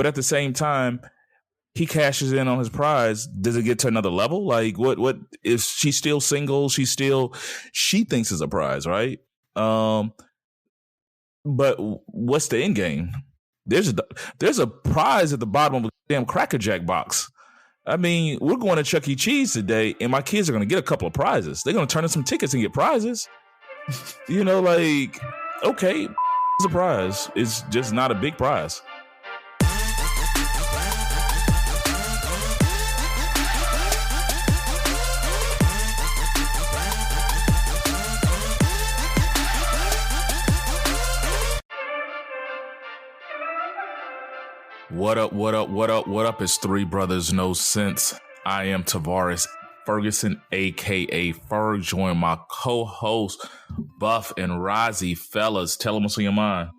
But at the same time, he cashes in on his prize. Does it get to another level? Like, what if she's still single? She thinks it's a prize, right? But what's the end game? There's a prize at the bottom of a damn Cracker Jack box. I mean, we're going to Chuck E. Cheese today, and my kids are going to get a couple of prizes. They're going to turn in some tickets and get prizes. Like, okay, it's a prize. It's just not a big prize. What up? It's Three Brothers No Sense. I am Tavares Ferguson, a.k.a. Ferg, joined my co-host, Buff and Razi. Fellas, tell them what's on your mind.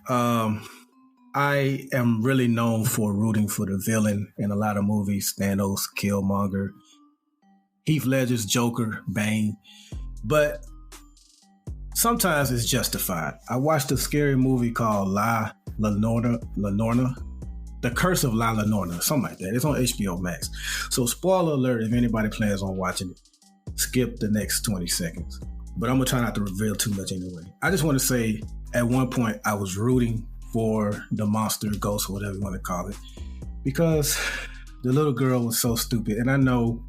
I am really known for rooting for the villain in a lot of movies. Thanos, Killmonger, Heath Ledger's Joker, Bane. But sometimes it's justified. I watched a scary movie called La Llorona, The Curse of La Llorona, something like that. It's on HBO Max. So spoiler alert, if anybody plans on watching it, skip the next 20 seconds. But I'm going to try not to reveal too much anyway. I just want to say, at one point, I was rooting for the monster, ghost, whatever you want to call it, because the little girl was so stupid. And I know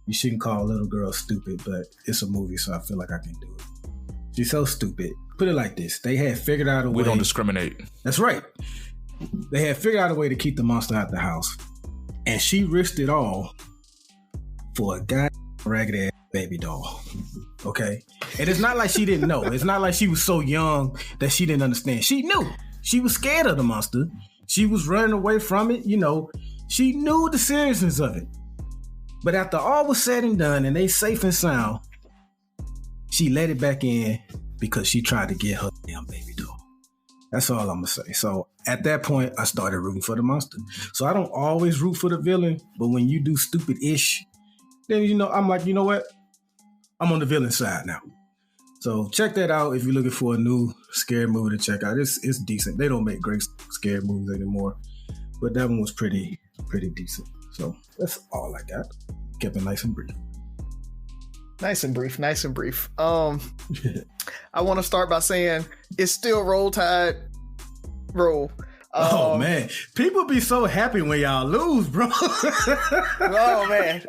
you shouldn't call little girls stupid, but it's a movie, so I feel like I can do it. She's so stupid. Put it like this. They had figured out a way. We don't discriminate. That's right. They had figured out a way to keep the monster out the house. And she risked it all for a goddamn ragged ass baby doll. Okay? And it's not like she didn't know. It's not like she was so young that she didn't understand. She knew. She was scared of the monster. She was running away from it. She knew the seriousness of it. But after all was said and done and they safe and sound, she let it back in because she tried to get her damn baby doll. That's all I'm going to say. So at that point, I started rooting for the monster. So I don't always root for the villain, but when you do stupid-ish, then, I'm like, you know what? I'm on the villain side now. So check that out if you're looking for a new scary movie to check out. It's decent. They don't make great scary movies anymore, but that one was pretty decent. So that's all I got. Kept it nice and brief. Nice and brief. I want to start by saying it's still Roll Tide. Roll. Oh man, people be so happy when y'all lose, bro. oh man.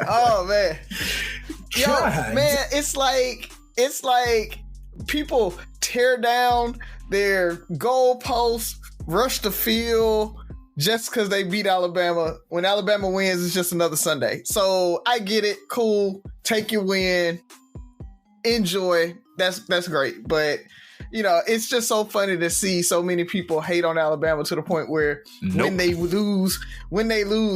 Yo, God. man, it's like people tear down their goalposts, rush the field just because they beat Alabama. When Alabama wins, it's just another Sunday. So I get it. Cool. Take your win. Enjoy. That's great. But, it's just so funny to see so many people hate on Alabama to the point where when they lose,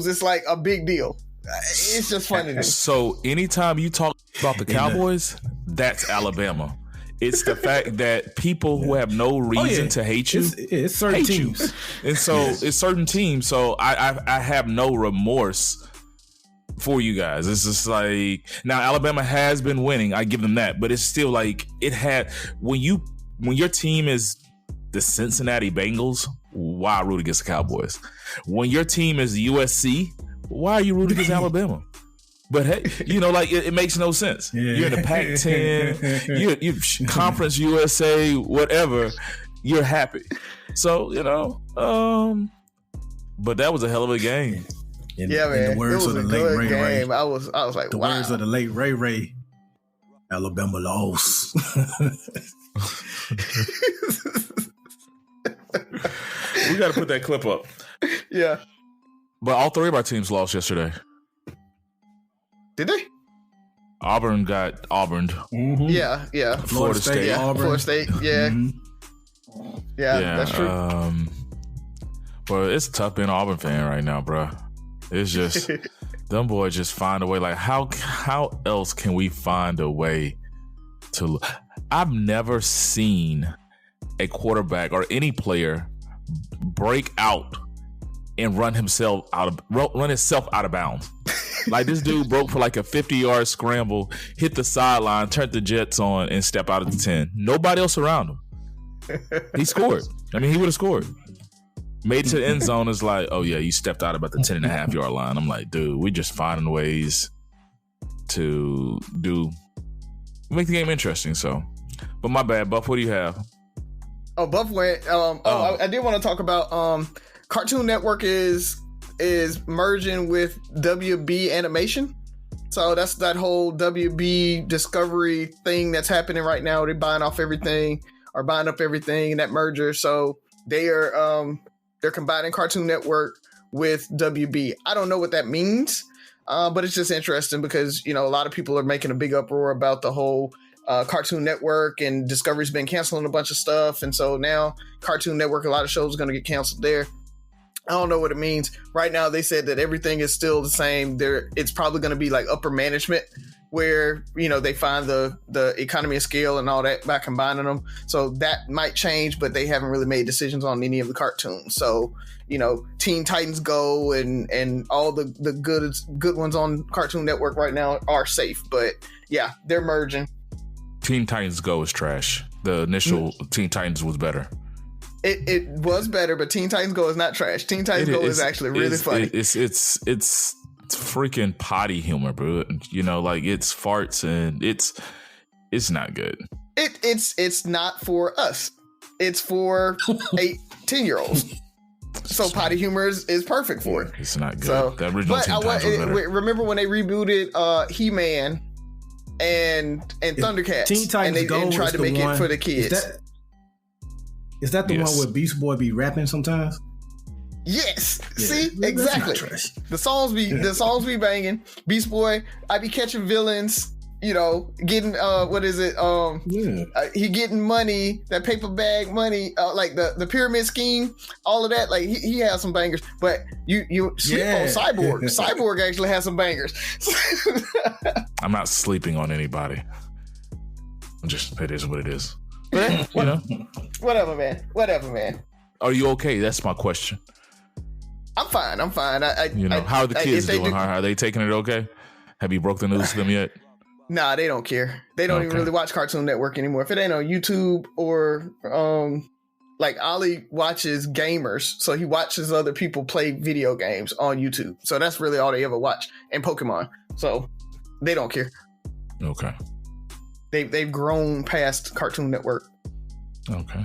it's like a big deal. It's just funny to me. So anytime you talk about the Cowboys, that's Alabama. It's the fact that people who have no reason to hate you, it's certain teams. You. And so it's certain teams. So I have no remorse for you guys. It's just like, now Alabama has been winning. I give them that. But it's still like, when your team is the Cincinnati Bengals, why root against the Cowboys? When your team is USC, why are you rooting against Alabama? But hey, it makes no sense. Yeah. You're in the Pac-10, you Conference USA, whatever. You're happy. So, but that was a hell of a game. In the words of the late Ray Ray. I was like, the words of the late Ray Ray. Alabama lost. We got to put that clip up. Yeah. But all three of our teams lost yesterday. Did they? Auburn got Auburned. Mm-hmm. Yeah. Florida State. Yeah. Florida State. Yeah. Mm-hmm. Yeah, that's true. But it's tough being an Auburn fan right now, bro. It's just them boys just find a way. Like, how else can we find a way to? I've never seen a quarterback or any player break out and run himself out of bounds. Like, this dude broke for like a 50-yard scramble, hit the sideline, turned the Jets on, and stepped out of the 10. Nobody else around him. He scored. I mean, he would have scored. Made it to the end zone is like, oh yeah, you stepped out about the 10.5 yard line. I'm like, dude, we just finding ways to make the game interesting. So, but my bad, Buff. What do you have? Oh, Buff went. I did want to talk about Cartoon Network is merging with WB Animation. So that's that whole WB Discovery thing that's happening right now. They're buying up everything in that merger. So they're combining Cartoon Network with WB. I don't know what that means, but it's just interesting because, you know, a lot of people are making a big uproar about the whole Cartoon Network, and Discovery's been canceling a bunch of stuff. And so now Cartoon Network, a lot of shows are going to get canceled there. I don't know what it means. Right now, they said that everything is still the same. It's probably going to be like upper management where, you know, they find the economy of scale and all that by combining them. So that might change, but they haven't really made decisions on any of the cartoons. So, you know, Teen Titans Go and all the good ones on Cartoon Network right now are safe. But yeah, they're merging. Teen Titans Go is trash. The initial Teen Titans was better. It was better, but Teen Titans Go is not trash. Teen Titans Go is actually really funny. It's freaking potty humor, bro. You know, like it's farts and it's not good. It's not for us. It's for 10-year-olds. So potty humor is perfect for it. It's not good. So, the original Teen Titans was better. Remember when they rebooted He-Man and Thundercats, Teen Titans and they tried to make it for the kids? Is that the one where Beast Boy be rapping sometimes? Yes. Yeah. See, exactly. The songs be banging. Beast Boy, I be catching villains. You know, getting he getting money, that paper bag money, like the pyramid scheme, all of that. Like he has some bangers, but you sleep on Cyborg. Cyborg actually has some bangers. I'm not sleeping on anybody. It is what it is. But, you know, whatever, man. Are you okay? That's my question. I'm fine. How are the kids doing? Are they taking it okay? Have you broke the news to them yet? Nah, they don't care. They don't even really watch Cartoon Network anymore. If it ain't on YouTube or like Ollie watches gamers, so he watches other people play video games on YouTube. So that's really all they ever watch, and Pokemon. So they don't care. Okay. They've grown past Cartoon Network. Okay.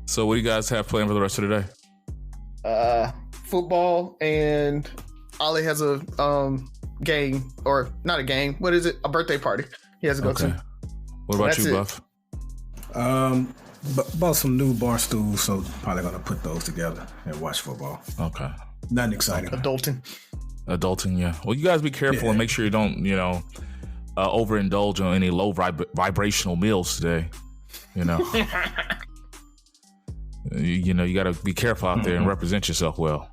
So what do you guys have planned for the rest of the day? Football, and Ollie has a game, or not a game. What is it? A birthday party he has to go to. What about you, Buff? Bought some new bar stools, so probably gonna put those together and watch football. Okay. Nothing exciting. Adulting, yeah. Well, you guys be careful and make sure you don't, overindulge on any low vibrational meals today. You know, you got to be careful out there and represent yourself well.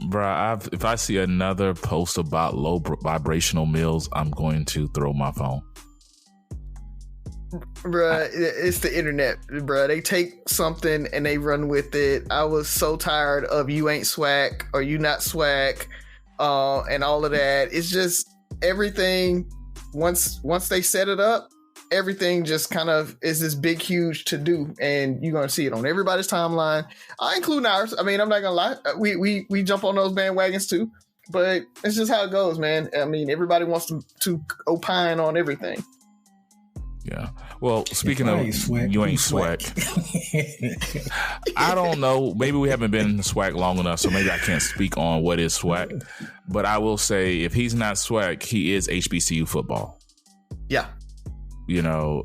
Bruh, if I see another post about low vibrational meals, I'm going to throw my phone. Bruh, it's the internet, bruh. They take something and they run with it. I was so tired of you ain't swag or you not swag, and all of that. It's just everything. Once they set it up, everything just kind of is this big, huge to do, and you're gonna see it on everybody's timeline. I include ours. I mean, I'm not gonna lie. We jump on those bandwagons too, but it's just how it goes, man. I mean, everybody wants to opine on everything. Yeah. Well, speaking of you ain't swag. I don't know. Maybe we haven't been in swag long enough, so maybe I can't speak on what is swag. But I will say, if he's not swag, he is HBCU football. Yeah. Yeah.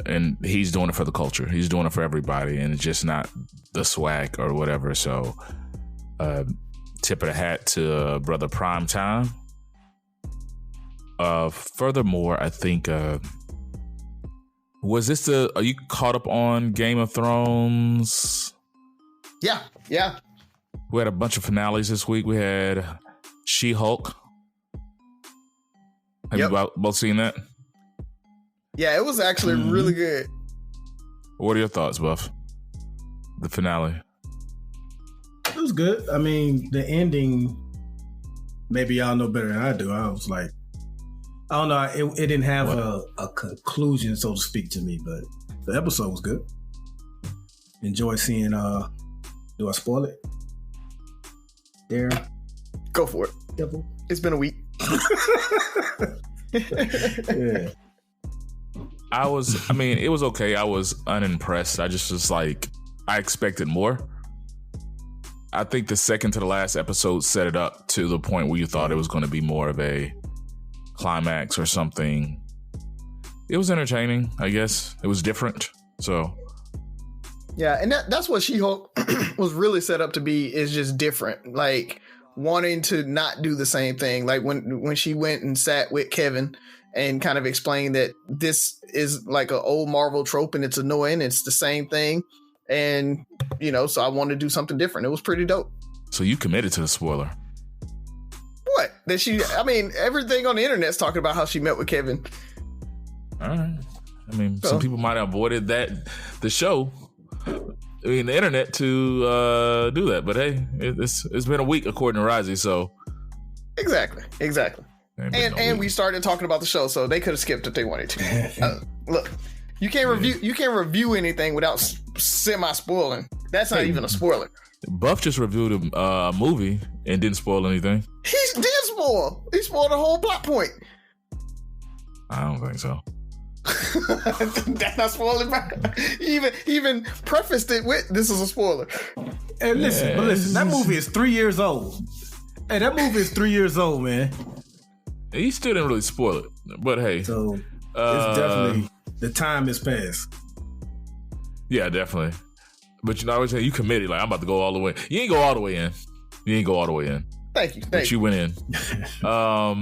And he's doing it for the culture. He's doing it for everybody, and it's just not the swag or whatever. So, tip of the hat to Brother Prime Time. Furthermore, I think, are you caught up on Game of Thrones? Yeah. We had a bunch of finales this week. We had She-Hulk. Have you both seen that? Yeah, it was actually really good. What are your thoughts, Buff? The finale. It was good. I mean, the ending, maybe y'all know better than I do. I was like, I don't know. It didn't have a conclusion, so to speak, to me, but the episode was good. Enjoy seeing. Do I spoil it? There. Go for it. Devil. It's been a week. Yeah. It was okay. I was unimpressed. I just was like, I expected more. I think the second to the last episode set it up to the point where you thought it was going to be more of a climax or something. It was entertaining, I guess. It was different. So, yeah, and that's what She-Hulk was really set up to be, is just different. Like, wanting to not do the same thing. Like when she went and sat with Kevin and kind of explained that this is like an old Marvel trope and it's annoying. It's the same thing. And, so I wanted to do something different. It was pretty dope. So you committed to the spoiler. What? Everything on the internet's talking about how she met with Kevin. All right. Some people might have avoided the show, the internet to do that. But hey, it's been a week according to Razi, so. Exactly. And we started talking about the show, so they could have skipped if they wanted to. Look, you can't review anything without semi-spoiling. That's not even a spoiler. Buff just reviewed a movie and didn't spoil anything. He did spoil. He spoiled the whole plot point. I don't think so. That's not spoiling. Even prefaced it with, "This is a spoiler." And listen, that movie is 3 years old. Hey, that movie is 3 years old, man. He still didn't really spoil it, but hey. So it's definitely, the time has passed. Yeah, definitely. But I always say you committed. Like, I'm about to go all the way. You ain't go all the way in. Thank you. But you went in. Not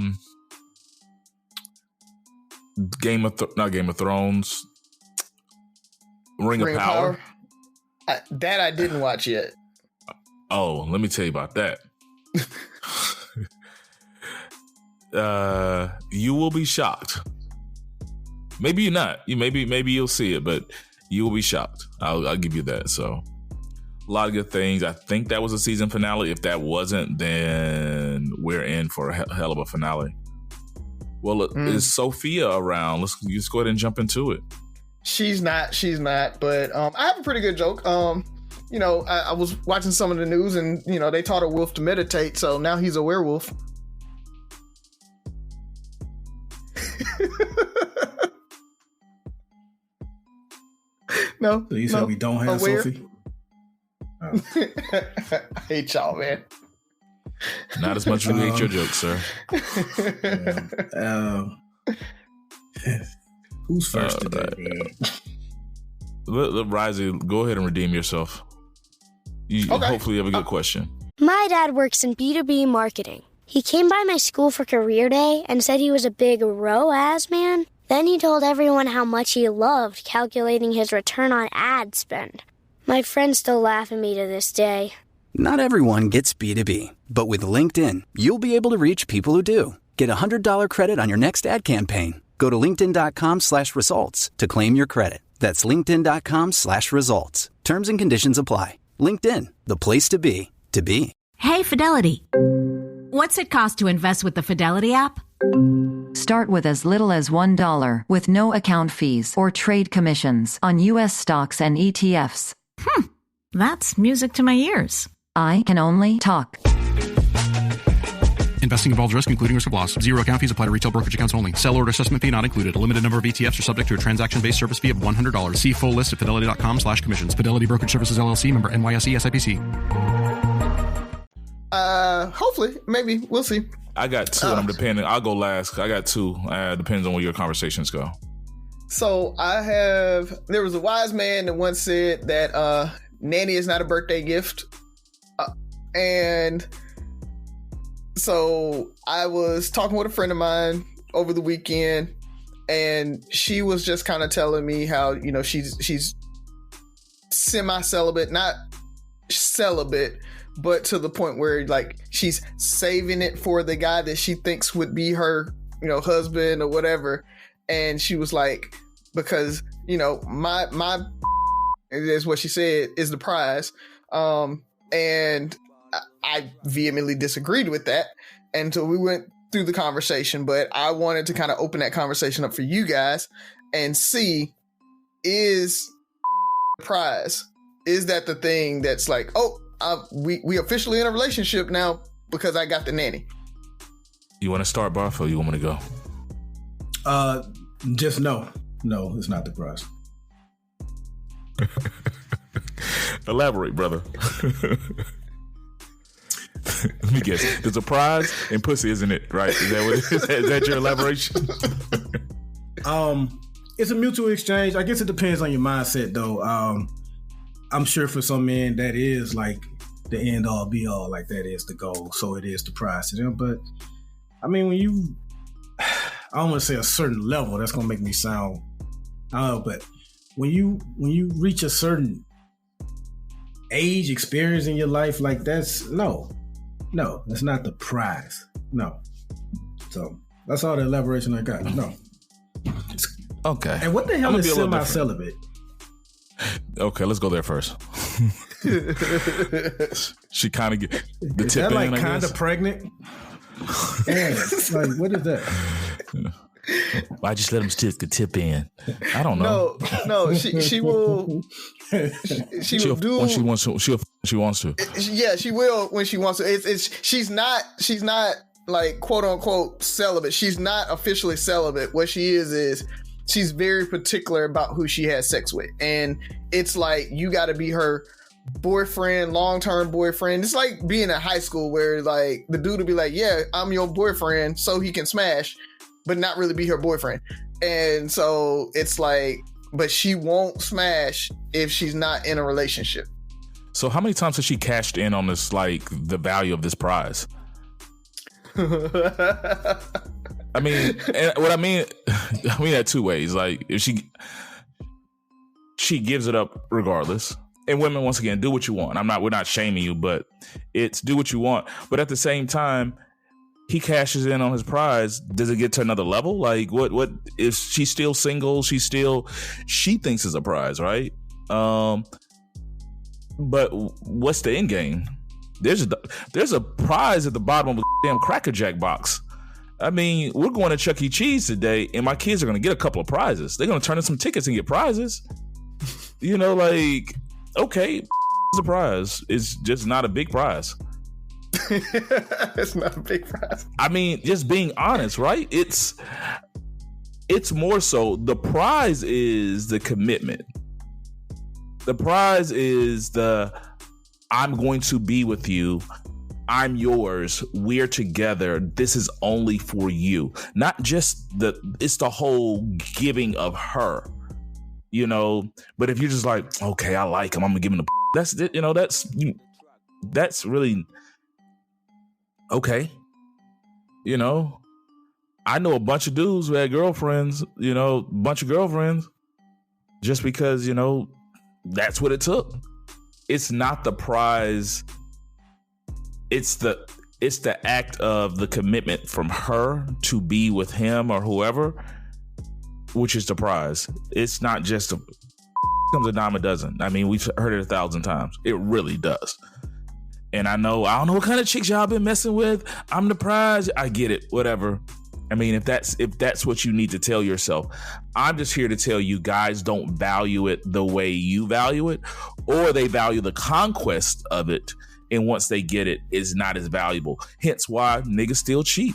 Game of Thrones. Ring of Power. That I didn't watch yet. Oh, let me tell you about that. You will be shocked. Maybe you're not. Maybe you'll see it, but you will be shocked. I'll give you that. So, a lot of good things. I think that was a season finale. If that wasn't, then we're in for a hell of a finale. Well, is Sophia around? Let's just go ahead and jump into it. She's not. But I have a pretty good joke. I was watching some of the news, and they taught a wolf to meditate, so now he's a werewolf. No. So you said we don't have Sophie? Oh. I hate y'all, man. Not as much as we hate your jokes, sir. Who's first today? Let Razi, go ahead and redeem yourself. Hopefully you have a good question. My dad works in B2B marketing. He came by my school for career day and said he was a big ROAS man. Then he told everyone how much he loved calculating his return on ad spend. My friends still laugh at me to this day. Not everyone gets B2B, but with LinkedIn, you'll be able to reach people who do. Get $100 credit on your next ad campaign. Go to linkedin.com/results to claim your credit. That's linkedin.com/results. Terms and conditions apply. LinkedIn, the place to be, to be. Hey, Fidelity. What's it cost to invest with the Fidelity app? Start with as little as $1 with no account fees or trade commissions on U.S. stocks and ETFs. That's music to my ears. I can only talk. Investing involves risk, including risk of loss. Zero account fees apply to retail brokerage accounts only. Sell order assessment fee not included. A limited number of ETFs are subject to a transaction-based service fee of $100. See full list at fidelity.com/commissions. Fidelity Brokerage Services, LLC, member NYSE, SIPC. Hopefully, maybe. We'll see. I got two, and I'm depending. I'll go last. I got two. Depends on where your conversations go. So there was a wise man that once said that nanny is not a birthday gift. And so I was talking with a friend of mine over the weekend, and she was just kind of telling me how, she's semi-celibate, not celibate, but to the point where like she's saving it for the guy that she thinks would be her, husband or whatever. And she was like, because, my is what she said is the prize. And I vehemently disagreed with that. And so we went through the conversation, but I wanted to kind of open that conversation up for you guys and see, is prize, is that the thing that's like, oh, we officially in a relationship now because I got the nanny? You want to start, Barth, or you want me to go? Just no, it's not the prize. Elaborate, brother. Let me guess. There's a prize and pussy, isn't it? Right? Is that what it is? Is that your elaboration? It's a mutual exchange. I guess it depends on your mindset, though. I'm sure for some men that is like the end all be all, like that is the goal. So it is the prize to them. But I mean, when you, I don't want to say a certain level, that's gonna make me sound, I don't know, but when you reach a certain age, experience in your life, like that's no, that's not the prize. No. So that's all the elaboration I got. No. Okay. And what the hell is semi-celibate? Okay, let's go there first. She kind of get the is tip that in, like kind of pregnant? Yeah, like what is that? I just let him stick the tip in. I don't know. No, she will. She'll do when she wants to. She wants to. Yeah, she will when she wants to. She's not like quote unquote celibate. She's not officially celibate. What she is she's very particular about who she has sex with, and it's like you got to be her boyfriend, long-term boyfriend. It's like being in high school where like the dude will be like, yeah, I'm your boyfriend, so he can smash, but not really be her boyfriend. And so it's like, but she won't smash if she's not in a relationship. So how many times has she cashed in on this, like the value of this prize? I mean, and what I mean that two ways. Like if she gives it up regardless. And women, once again, do what you want. We're not shaming you, but it's do what you want. But at the same time, he cashes in on his prize. Does it get to another level? Like what if she's still single? She thinks it's a prize, right? But what's the end game? There's a prize at the bottom of a damn Cracker Jack box. I mean, we're going to Chuck E. Cheese today, and my kids are going to get a couple of prizes. They're going to turn in some tickets and get prizes. You know, like, okay, it's a prize. It's just not a big prize. It's not a big prize. I mean, just being honest, right? It's more so the prize is the commitment. The prize is I'm going to be with you. I'm yours. We're together. This is only for you. Not just it's the whole giving of her, you know, but if you're just like, okay, I like him, I'm gonna give him the, that's it. You know, that's really okay. You know, I know a bunch of dudes who had girlfriends, you know, a bunch of girlfriends just because, you know, that's what it took. It's not the prize. It's the act of the commitment from her to be with him or whoever, which is the prize. It's not just comes a dime a dozen. I mean, we've heard it 1,000 times. It really does. And I don't know what kind of chicks y'all been messing with. I'm the prize. I get it. Whatever. I mean, if that's what you need to tell yourself, I'm just here to tell you guys don't value it the way you value it, or they value the conquest of it. And once they get it, it's not as valuable. Hence why niggas still cheat,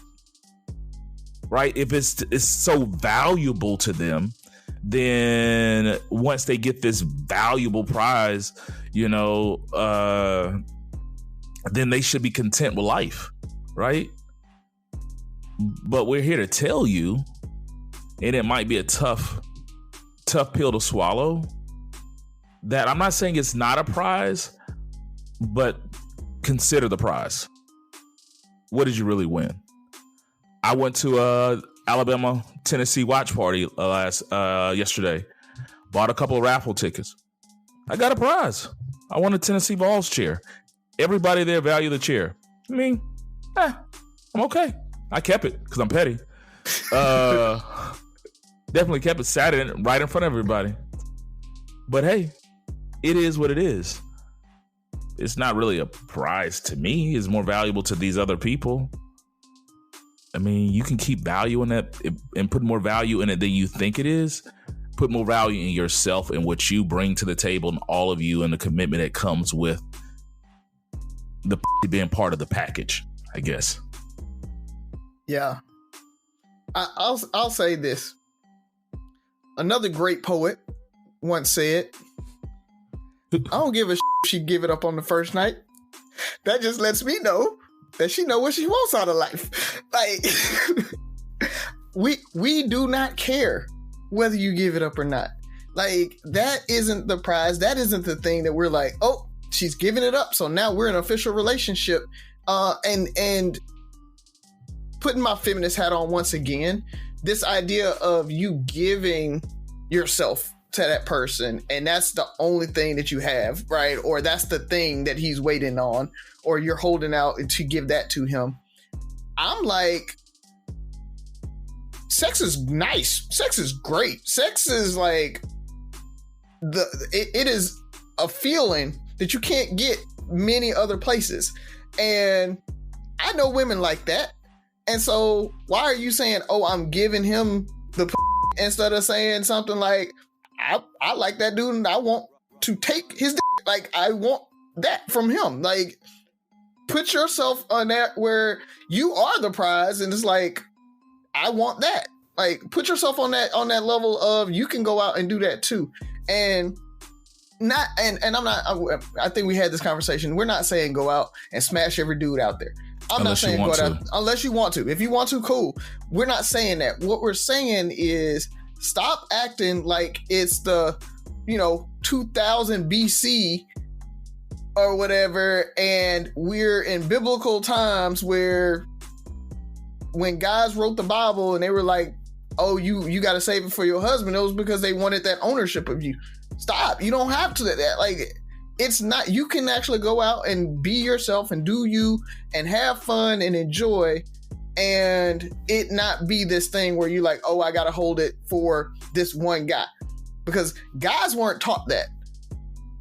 right? If it's so valuable to them, then once they get this valuable prize, you know, then they should be content with life, right? But we're here to tell you, and it might be a tough pill to swallow, that I'm not saying it's not a prize, but consider the prize. What did you really win? I went to Alabama Tennessee watch party yesterday. Bought a couple of raffle tickets. I got a prize. I won a Tennessee Vols chair. Everybody there valued the chair. I mean, I'm okay. I kept it because I'm petty. Definitely kept it, sat in right in front of everybody. But hey, it is what it is. It's not really a prize to me. It's more valuable to these other people. I mean, you can keep value in that and put more value in it than you think it is. Put more value in yourself and what you bring to the table and all of you and the commitment that comes with the being part of the package, I guess. Yeah. I'll say this. Another great poet once said, I don't give a if she give it up on the first night. That just lets me know that she know what she wants out of life. Like, we do not care whether you give it up or not. Like, that isn't the prize. That isn't the thing that we're like, oh, she's giving it up, so now we're in an official relationship. And putting my feminist hat on once again, this idea of you giving yourself to that person and that's the only thing that you have, right? Or that's the thing that he's waiting on, or you're holding out to give that to him. I'm like, sex is nice. Sex is great. Sex is like it is a feeling that you can't get many other places. And I know women like that. And so why are you saying, oh, I'm giving him the instead of saying something like, I like that dude and I want to take his like, I want that from him. Like, put yourself on that where you are the prize and it's like, I want that. Like, put yourself on that level of you can go out and do that too. And not, and I'm not, I think we had this conversation. We're not saying go out and smash every dude out there. I'm not saying go out unless you want to. If you want to, cool. We're not saying that. What we're saying is stop acting like it's the, 2000 BC or whatever. And we're in biblical times where when guys wrote the Bible and they were like, oh, you got to save it for your husband. It was because they wanted that ownership of you. Stop. You don't have to that. Like, it's not, you can actually go out and be yourself and do you and have fun and enjoy and it not be this thing where you like, oh, I got to hold it for this one guy, because guys weren't taught that.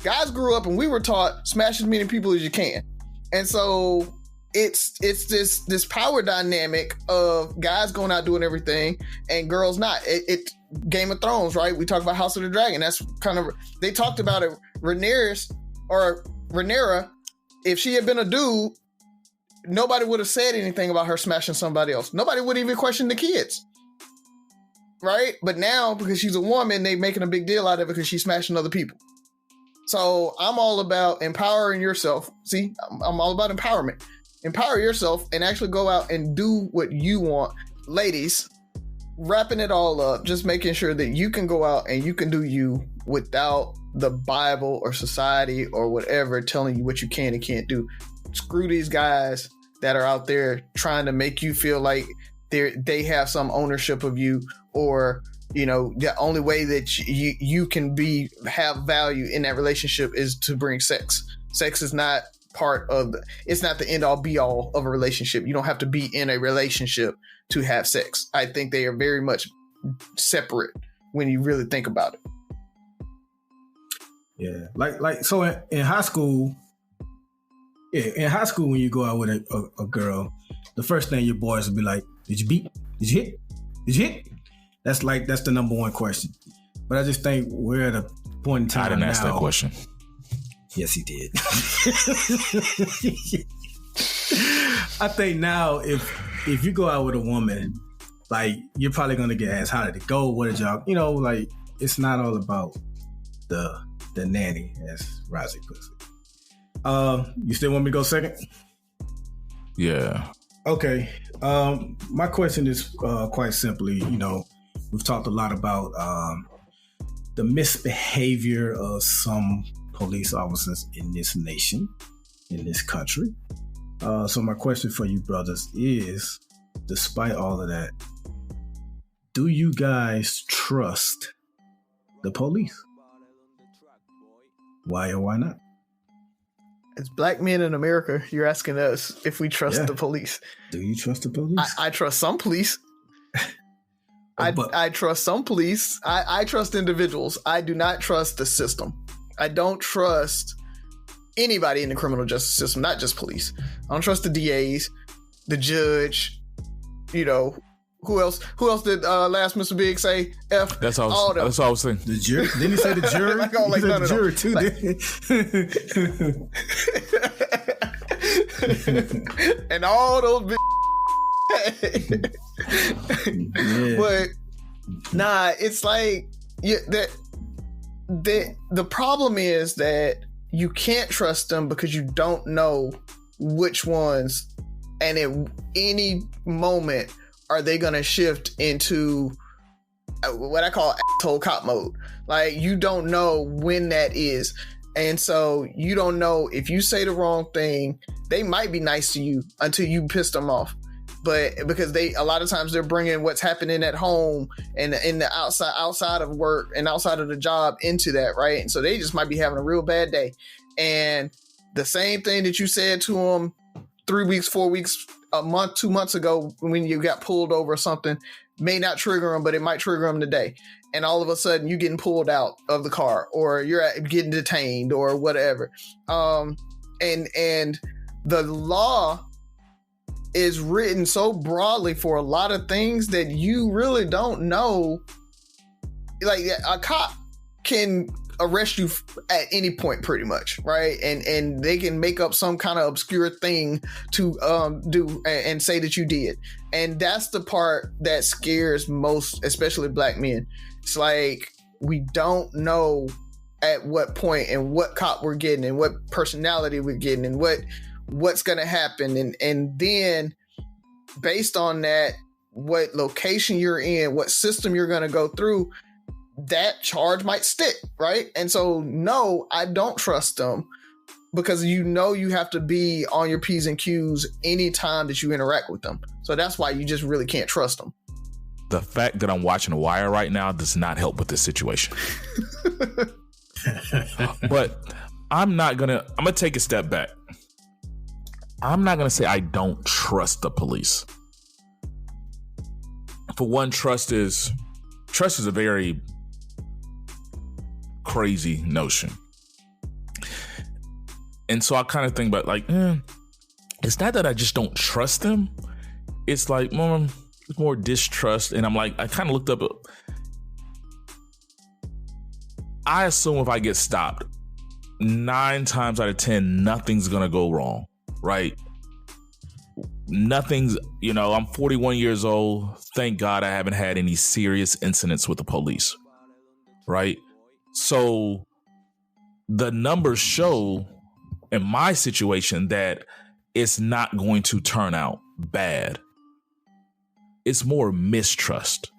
Guys grew up and we were taught smash as many people as you can. And so it's this power dynamic of guys going out doing everything and girls not. It Game of Thrones, right? We talk about House of the Dragon. That's kind of, they talked about it. Rhaenyra, if she had been a dude, nobody would have said anything about her smashing somebody else. Nobody would even question the kids, right? But now, because she's a woman, they making a big deal out of it because she's smashing other people. So I'm all about empowering yourself. See, I'm all about empowerment. Empower yourself and actually go out and do what you want. Ladies, wrapping it all up, just making sure that you can go out and you can do you without the Bible or society or whatever telling you what you can and can't do. Screw these guys that are out there trying to make you feel like they have some ownership of you, or the only way that you can have value in that relationship is to bring sex. Sex is not it's not the end all be all of a relationship. You don't have to be in a relationship to have sex. I think they are very much separate when you really think about it. Yeah, like so in high school. Yeah, in high school when you go out with a girl, the first thing your boys will be like, "Did you beat? Did you hit? Did you hit?" That's the number one question. But I just think we're at a point in time. I didn't ask that question. Yes, he did. I think now if you go out with a woman, like, you're probably gonna get asked, how did it go? What did y'all, like, it's not all about the nanny, as Razi puts it. You still want me to go second? Yeah. Okay. My question is quite simply, we've talked a lot about the misbehavior of some police officers in this nation, in this country. So my question for you brothers is, despite all of that, do you guys trust the police? Why or why not? As black men in America, you're asking us if we trust the police. Do you trust the police? I trust some police. I trust some police. I trust individuals. I do not trust the system. I don't trust anybody in the criminal justice system, not just police. I don't trust the DAs, the judge, you know, who else did last Mr. Big say F? That's all I was saying. The jury. Didn't he say the jury? Like, oh, like, he said no, the jury too, like, and all those big yeah. But nah, it's like the problem is that you can't trust them because you don't know which ones, and at any moment are they gonna shift into what I call asshole cop mode. Like, you don't know when that is, and so you don't know if you say the wrong thing, they might be nice to you until you piss them off. But because a lot of times they're bringing what's happening at home and in the outside of work and outside of the job into that, right? And so they just might be having a real bad day. And the same thing that you said to them 3 weeks, 4 weeks, a month, 2 months ago when you got pulled over or something may not trigger them, but it might trigger them today. And all of a sudden you're getting pulled out of the car, or you're getting detained or whatever. And the law is written so broadly for a lot of things that you really don't know. Like, a cop can arrest you at any point pretty much, right? And they can make up some kind of obscure thing to do and say that you did. And that's the part that scares most, especially black men. It's like, we don't know at what point and what cop we're getting and what personality we're getting and what's going to happen. And then based on that, what location you're in, what system you're going to go through, that charge might stick, right? And so, no, I don't trust them, because you have to be on your P's and Q's anytime that you interact with them. So that's why you just really can't trust them. The fact that I'm watching The Wire right now does not help with this situation. But I'm going to take a step back. I'm not going to say I don't trust the police. For one, trust is a very crazy notion. And so I kind of think about, like, it's not that I just don't trust them. It's like, it's more distrust. And I'm like, I kind of looked up. I assume if I get stopped, 9 times out of 10, nothing's going to go wrong. Right? Nothing's, I'm 41 years old. Thank God I haven't had any serious incidents with the police. Right? So the numbers show in my situation that it's not going to turn out bad. It's more mistrust.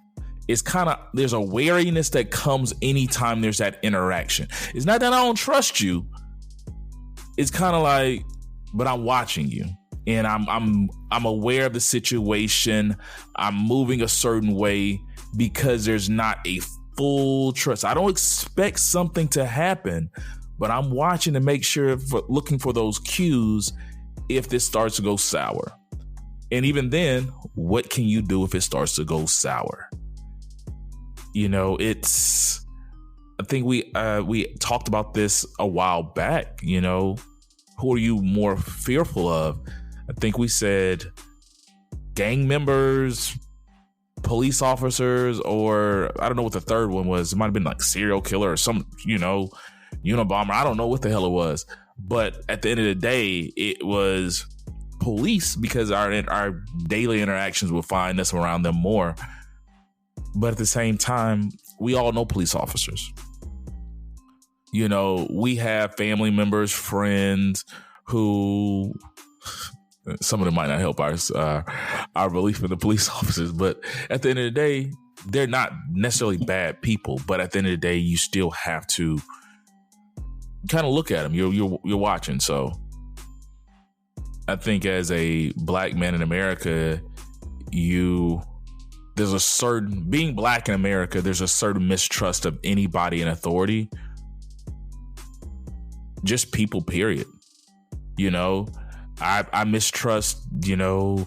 It's kind of, there's a wariness that comes anytime there's that interaction. It's not that I don't trust you. It's kind of like, but I'm watching you, and I'm aware of the situation. I'm moving a certain way because there's not a full trust. I don't expect something to happen, but I'm watching to make sure, looking for those cues if this starts to go sour. And even then, what can you do if it starts to go sour? I think we talked about this a while back. Who are you more fearful of? I think we said gang members, police officers, or I don't know what the third one was. It might have been like serial killer or some, Unabomber. I don't know what the hell it was. But at the end of the day, it was police, because our daily interactions will find us around them more. But at the same time, we all know police officers. We have family members, friends who, some of them might not help our belief in the police officers, but at the end of the day, they're not necessarily bad people. But at the end of the day, you still have to kind of look at them. You're watching. So I think as a black man in America, being black in America, there's a certain mistrust of anybody in authority. Just people, period. I mistrust, them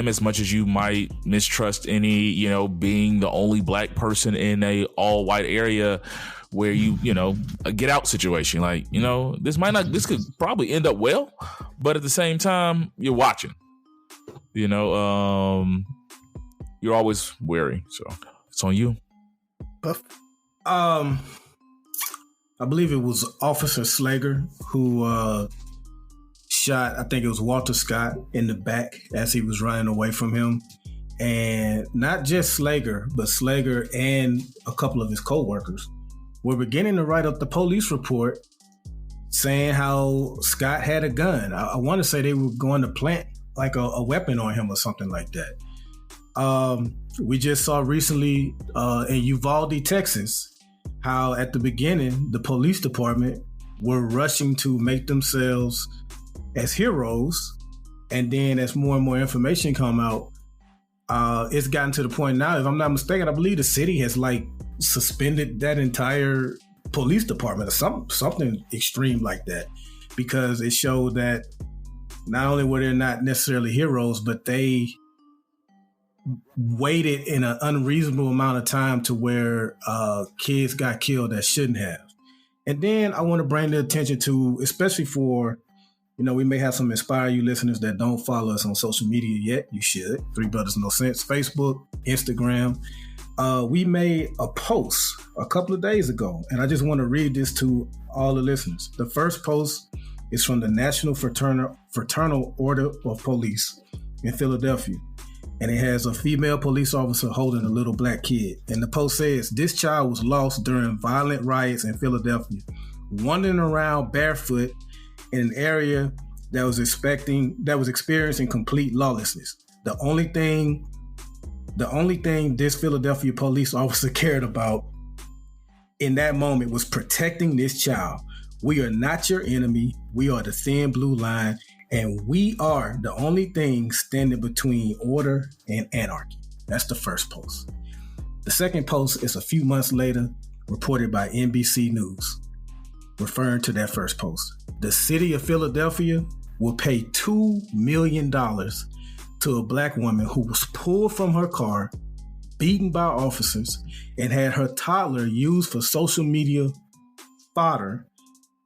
as much as you might mistrust any, being the only black person in a all white area where a get out situation. Like, this could probably end up well, but at the same time, you're watching. You know, you're always wary. So it's on you. I believe it was Officer Slager who shot, I think it was Walter Scott in the back as he was running away from him. And not just Slager, but Slager and a couple of his co-workers were beginning to write up the police report saying how Scott had a gun. I want to say they were going to plant like a weapon on him or something like that. We just saw recently in Uvalde, Texas, how at the beginning, the police department were rushing to make themselves as heroes. And then as more and more information come out, it's gotten to the point now, if I'm not mistaken, I believe the city has like suspended that entire police department or something extreme like that, because it showed that not only were they not necessarily heroes, but they waited in an unreasonable amount of time to where kids got killed that shouldn't have. And then I want to bring the attention to, especially for, we may have some Inspire You listeners that don't follow us on social media yet. You should. Three Brothers No Sense, Facebook, Instagram. We made a post a couple of days ago, and I just want to read this to all the listeners. The first post is from the National Fraternal Order of Police in Philadelphia, and it has a female police officer holding a little black kid. And the post says, "This child was lost during violent riots in Philadelphia, wandering around barefoot in an area that was experiencing complete lawlessness. The only thing this Philadelphia police officer cared about in that moment was protecting this child. We are not your enemy. We are the thin blue line, and we are the only thing standing between order and anarchy." That's the first post. The second post is a few months later, reported by NBC News, referring to that first post. The city of Philadelphia will pay $2 million to a black woman who was pulled from her car, beaten by officers, and had her toddler used for social media fodder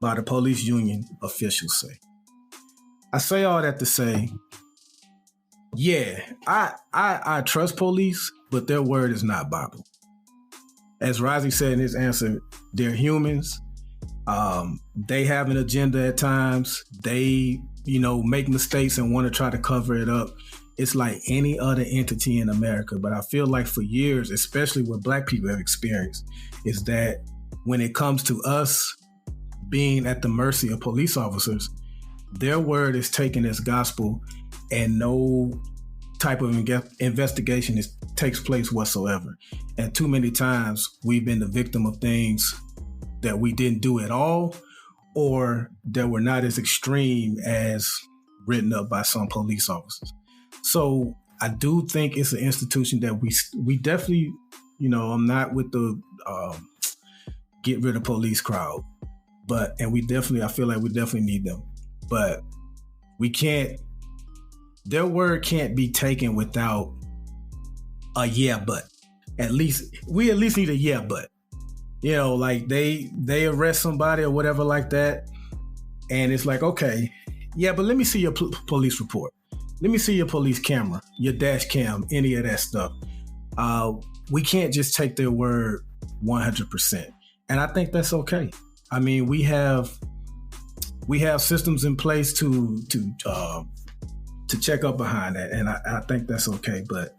by the police union, officials say. I say all that to say, yeah, I trust police, but their word is not Bible. As Razi said in his answer, they're humans. They have an agenda at times. They, make mistakes and want to try to cover it up. It's like any other entity in America. But I feel like for years, especially what Black people have experienced, is that when it comes to us being at the mercy of police officers, their word is taken as gospel and no type of investigation takes place whatsoever. And too many times we've been the victim of things that we didn't do at all, or that were not as extreme as written up by some police officers. So I do think it's an institution that we definitely, I'm not with the get rid of police crowd, I feel like we definitely need them, but their word can't be taken without a yeah, but we at least need a yeah, but. Like they arrest somebody or whatever like that, and it's like, okay, yeah, but let me see your police report. Let me see your police camera, your dash cam, any of that stuff. We can't just take their word 100%, and I think that's okay. I mean, we have systems in place to check up behind that, and I think that's okay. But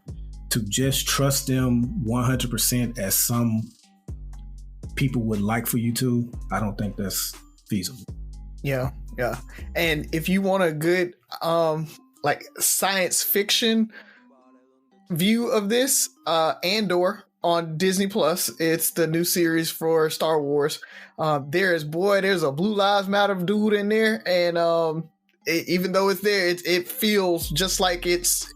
to just trust them 100% as some people would like for you to, I don't think that's feasible. Yeah. And if you want a good like science fiction view of this, Andor on Disney Plus, it's the new series for Star Wars. There's a Blue Lives Matter dude in there, and even though it's there, it feels just like it's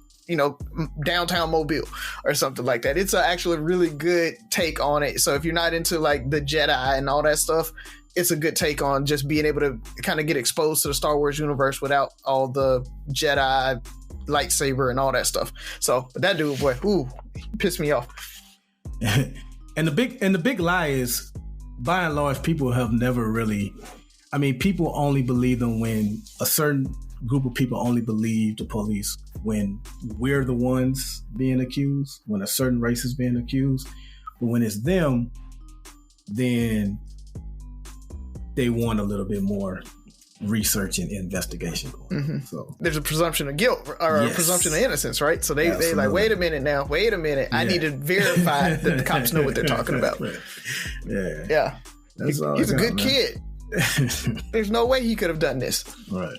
downtown Mobile or something like that. It's actually a really good take on it. So if you're not into like the Jedi and all that stuff, it's a good take on just being able to kind of get exposed to the Star Wars universe without all the Jedi lightsaber and all that stuff. So that dude, boy, pissed me off. And the big lie is, by and large, people have never really, people only believe them when a certain group of people only believe the police when we're the ones being accused, when a certain race is being accused. But when it's them, then they want a little bit more research and investigation. Mm-hmm. So there's a presumption of guilt or a presumption of innocence, right? So they like, wait a minute. Yeah. I need to verify that the cops know what they're talking about. Yeah. He's a good kid. There's no way he could have done this. Right.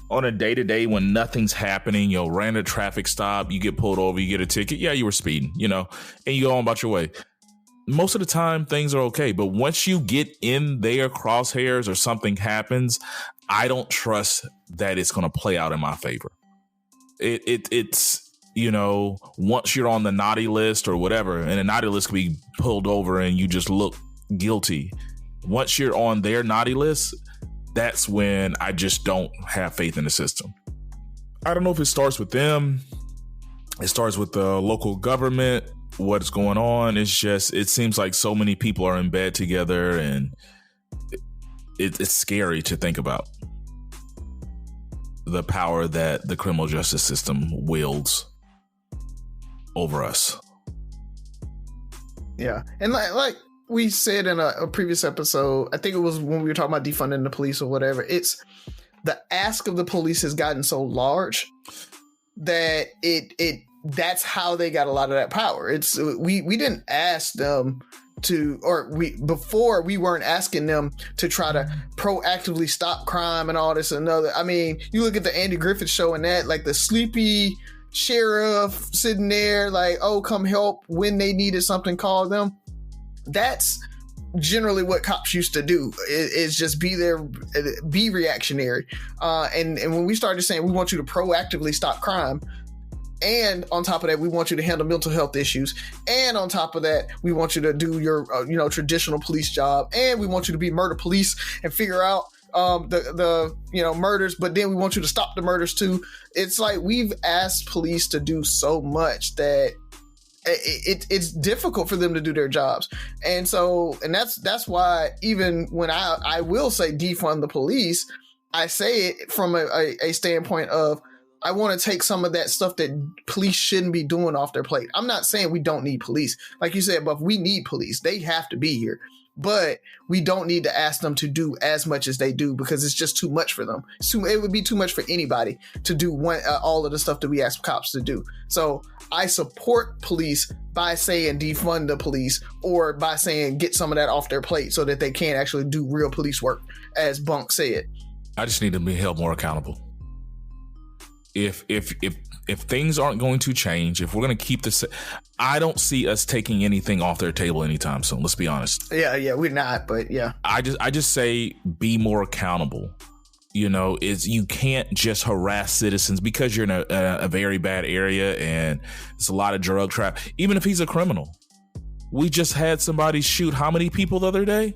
On a day-to-day when nothing's happening, random traffic stop, you get pulled over, you get a ticket. Yeah, you were speeding, and you go on about your way. Most of the time, things are okay. But once you get in their crosshairs or something happens, I don't trust that it's going to play out in my favor. It's once you're on the naughty list or whatever, and a naughty list can be pulled over and you just look guilty. Once you're on their naughty list, that's when I just don't have faith in the system. I don't know if it starts with them. It starts with the local government. What's going on? It's just, it seems like so many people are in bed together, and it's scary to think about the power that the criminal justice system wields over us. Yeah. And like we said in a previous episode, I think it was when we were talking about defunding the police or whatever, it's the ask of the police has gotten so large that that's how they got a lot of that power. It's we didn't ask them to, or before we weren't asking them to try to proactively stop crime and all this and other. I mean, you look at the Andy Griffith show and that, like the sleepy sheriff sitting there like, oh, come help when they needed something, call them. That's generally what cops used to do, is just be there, be reactionary. And when we started saying we want you to proactively stop crime, and on top of that, we want you to handle mental health issues, and on top of that, we want you to do your traditional police job, and we want you to be murder police and figure out the murders, but then we want you to stop the murders too. It's like we've asked police to do so much that it's difficult for them to do their jobs. And that's why even when I will say defund the police, I say it from a standpoint of, I want to take some of that stuff that police shouldn't be doing off their plate. I'm not saying we don't need police. Like you said, but we need police. They have to be here. But we don't need to ask them to do as much as they do, because it's just too much for them. It would be too much for anybody to do all of the stuff that we ask cops to do. So I support police by saying defund the police, or by saying get some of that off their plate so that they can actually do real police work, as Bunk said. I just need to be held more accountable. If things aren't going to change, if we're going to keep this, I don't see us taking anything off their table anytime soon. Let's be honest. Yeah, we're not, but yeah. I just say be more accountable. You can't just harass citizens because you're in a very bad area and it's a lot of drug trafficking. Even if he's a criminal, we just had somebody shoot how many people the other day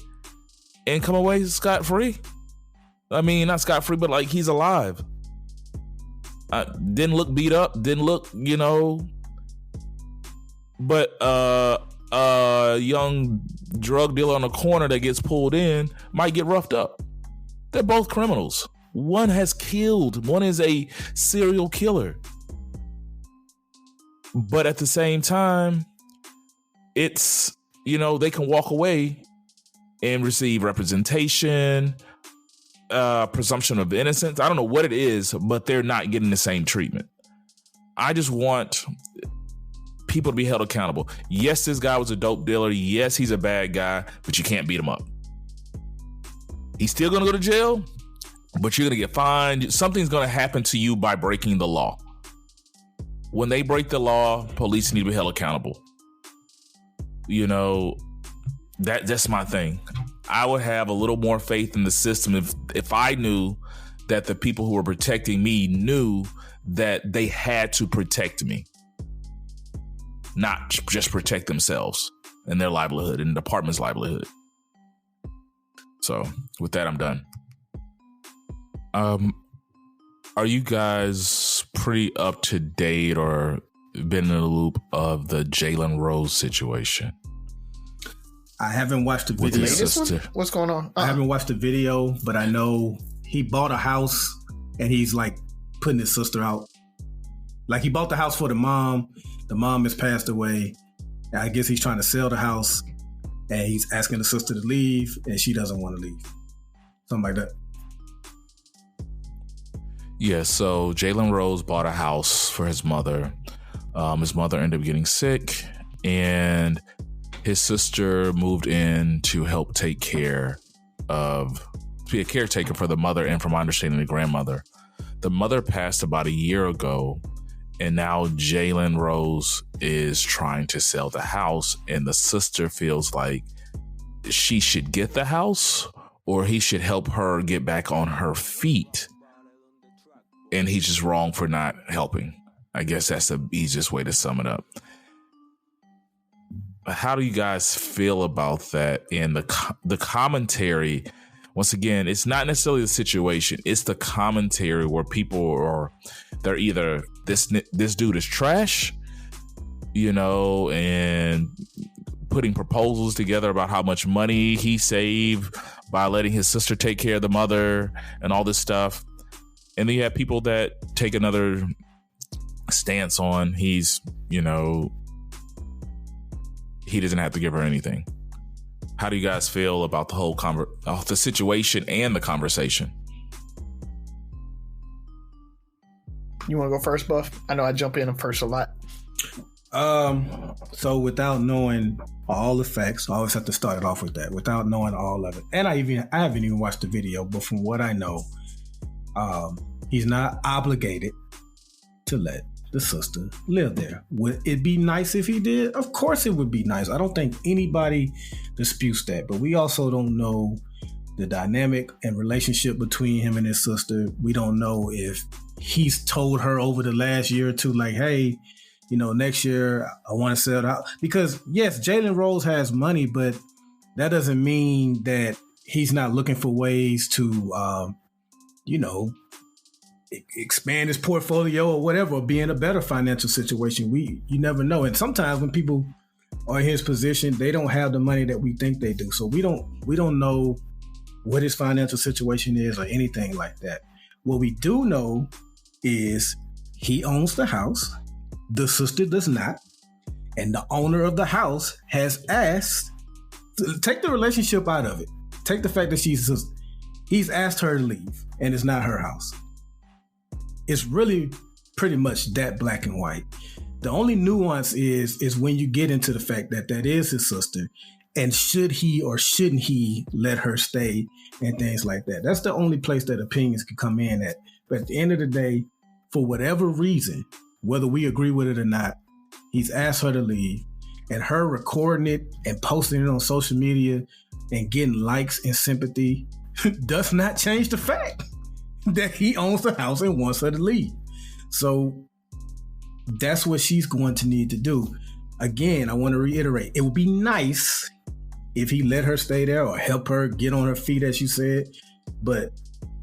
and come away scot-free. I mean, not scot-free, but like he's alive. Didn't look beat up, didn't look, but a young drug dealer on the corner that gets pulled in might get roughed up. They're both criminals. One has killed, one is a serial killer. But at the same time, it's, they can walk away and receive representation, presumption of innocence. I don't know what it is, but they're not getting the same treatment. I just want people to be held accountable. Yes, this guy was a dope dealer. Yes, he's a bad guy, but you can't beat him up. He's still going to go to jail, but you're going to get fined. Something's going to happen to you by breaking the law. When they break the law, police need to be held accountable. That's my thing. I would have a little more faith in the system if I knew that the people who were protecting me knew that they had to protect me, not just protect themselves and their livelihood and the department's livelihood. So with that, I'm done. Are you guys pretty up to date or been in the loop of the Jalen Rose situation? I haven't watched the video. What's going on? I haven't watched the video, but I know he bought a house and he's like putting his sister out. Like he bought the house for the mom. The mom has passed away. I guess he's trying to sell the house and he's asking the sister to leave and she doesn't want to leave. Something like that. Yeah, so Jalen Rose bought a house for his mother. His mother ended up getting sick and his sister moved in to help be a caretaker for the mother and, from my understanding, the grandmother. The mother passed about a year ago, and now Jalen Rose is trying to sell the house, and the sister feels like she should get the house or he should help her get back on her feet. And he's just wrong for not helping. I guess that's the easiest way to sum it up. How do you guys feel about that? And the commentary, once again, it's not necessarily the situation. It's the commentary where people they're either this dude is trash, and putting proposals together about how much money he saved by letting his sister take care of the mother and all this stuff. And then you have people that take another stance on he's, he doesn't have to give her anything. How do you guys feel about the whole the situation and the conversation? You want to go first, Buff? I know I jump in first a lot. So without knowing all the facts, I always have to start it off with that. Without knowing all of it, and I haven't even watched the video, but from what I know, he's not obligated to let the sister live there. Would it be nice if he did? Of course it would be nice. I don't think anybody disputes that, but we also don't know the dynamic and relationship between him and his sister. We don't know if he's told her over the last year or two, like, hey, next year I want to sell it out. Because yes, Jalen Rose has money, but that doesn't mean that he's not looking for ways to, expand his portfolio or whatever, or be in a better financial situation. You never know. And sometimes when people are in his position, they don't have the money that we think they do. So we don't know what his financial situation is or anything like that. What we do know is he owns the house. The sister does not. And the owner of the house has asked, take the relationship out of it. Take the fact that he's asked her to leave and it's not her house. It's really pretty much that black and white. The only nuance is when you get into the fact that is his sister, and should he or shouldn't he let her stay and things like that. That's the only place that opinions can come in at. But at the end of the day, for whatever reason, whether we agree with it or not, he's asked her to leave, and her recording it and posting it on social media and getting likes and sympathy does not change the fact that he owns the house and wants her to leave. So that's what she's going to need to do. Again, I want to reiterate, it would be nice if he let her stay there or help her get on her feet, as you said, but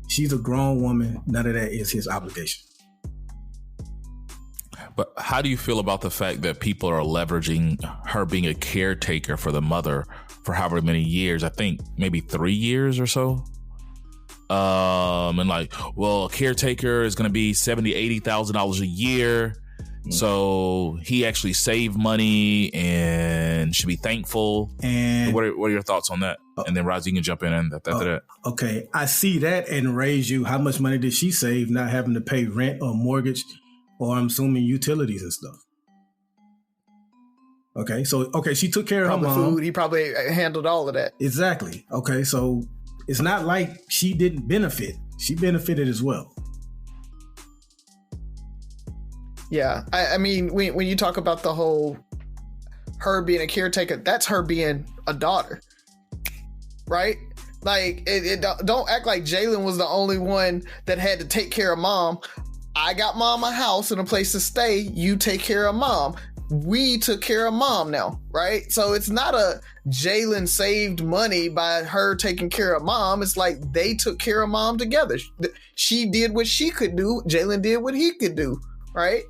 she's a grown woman. None of that is his obligation. But how do you feel about the fact that people are leveraging her being a caretaker for the mother for however many years? I think maybe 3 years or so. And like, well, a caretaker is going to be $70,000, $80,000 a year. So he actually saved money and should be thankful. And what are your thoughts on that? And then Razi, you can jump in after that. Okay. I see that and raise you. How much money did she save not having to pay rent or mortgage or I'm assuming utilities and stuff? Okay. So, she took care of her mom. Food. He probably handled all of that. Exactly. Okay. So it's not like she didn't benefit. She benefited as well. Yeah. I mean, when you talk about the whole her being a caretaker, that's her being a daughter, right? Like, don't act like Jalen was the only one that had to take care of mom. I got mom a house and a place to stay. You take care of mom. We took care of mom now, right? So it's not a Jalen saved money by her taking care of mom. It's like they took care of mom together. She did what she could do. Jalen did what he could do, right?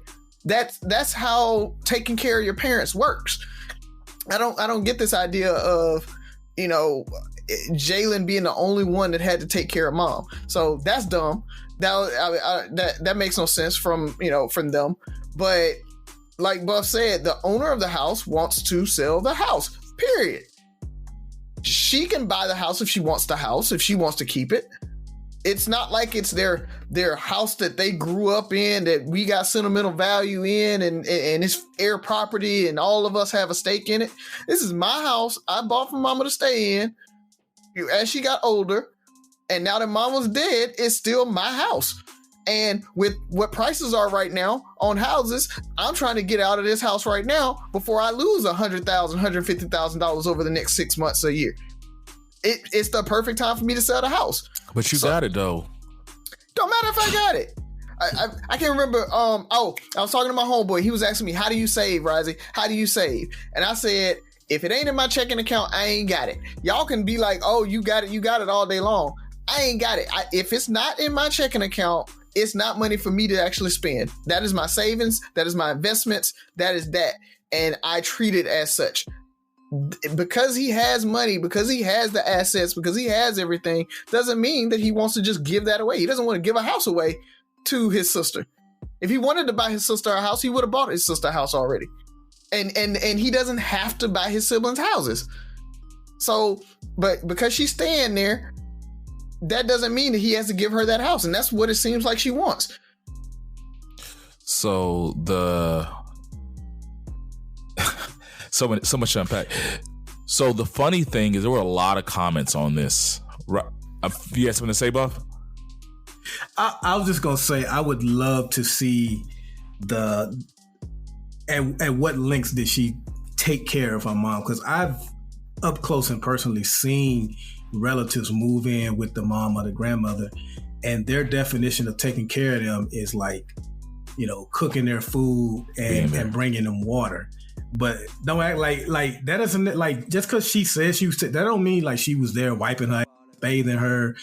That's how taking care of your parents works. I don't get this idea of, Jalen being the only one that had to take care of mom. So that's dumb. That makes no sense from them. But like Buff said, the owner of the house wants to sell the house, period. She can buy the house if she wants the house, if she wants to keep it. It's not like it's their house that they grew up in, that we got sentimental value in, and it's air property and all of us have a stake in it. This is my house. I bought for mama to stay in as she got older. And now that mama's dead, it's still my house. And with what prices are right now on houses, I'm trying to get out of this house right now before I lose $100,000, $150,000 over the next 6 months, a year. It's the perfect time for me to sell the house. But you got it though. Don't matter if I got it. I can't remember. I was talking to my homeboy. He was asking me, how do you save, Razi? How do you save? And I said, if it ain't in my checking account, I ain't got it. Y'all can be like, oh, you got it all day long. I ain't got it. If it's not in my checking account, it's not money for me to actually spend. That is my savings. That is my investments. That is that. And I treat it as such. Because he has money, because he has the assets, because he has everything, doesn't mean that he wants to just give that away. He doesn't want to give a house away to his sister. If he wanted to buy his sister a house, he would have bought his sister a house already. And he doesn't have to buy his siblings houses. So, but because she's staying there, that doesn't mean that he has to give her that house. And that's what it seems like she wants. So so much to unpack. So the funny thing is there were a lot of comments on this. You had something to say, Buff? I was just going to say, I would love to see at what lengths did she take care of her mom? Because I've up close and personally seen relatives move in with the mom or the grandmother, and their definition of taking care of them is like, cooking their food and bringing them water. But don't act like that doesn't, like, just because she says she was, that don't mean like she was there wiping her, bathing her,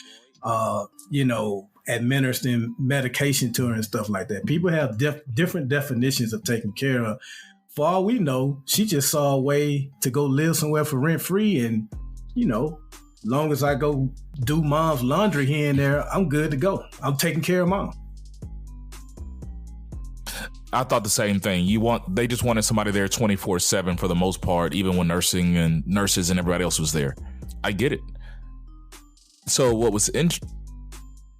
administering medication to her and stuff like that. People have different definitions of taking care of. For all we know, she just saw a way to go live somewhere for rent free, and long as I go do mom's laundry here and there, I'm good to go. I'm taking care of mom. I thought the same thing. They just wanted somebody there 24/7 for the most part, even when nurses and everybody else was there. I get it. So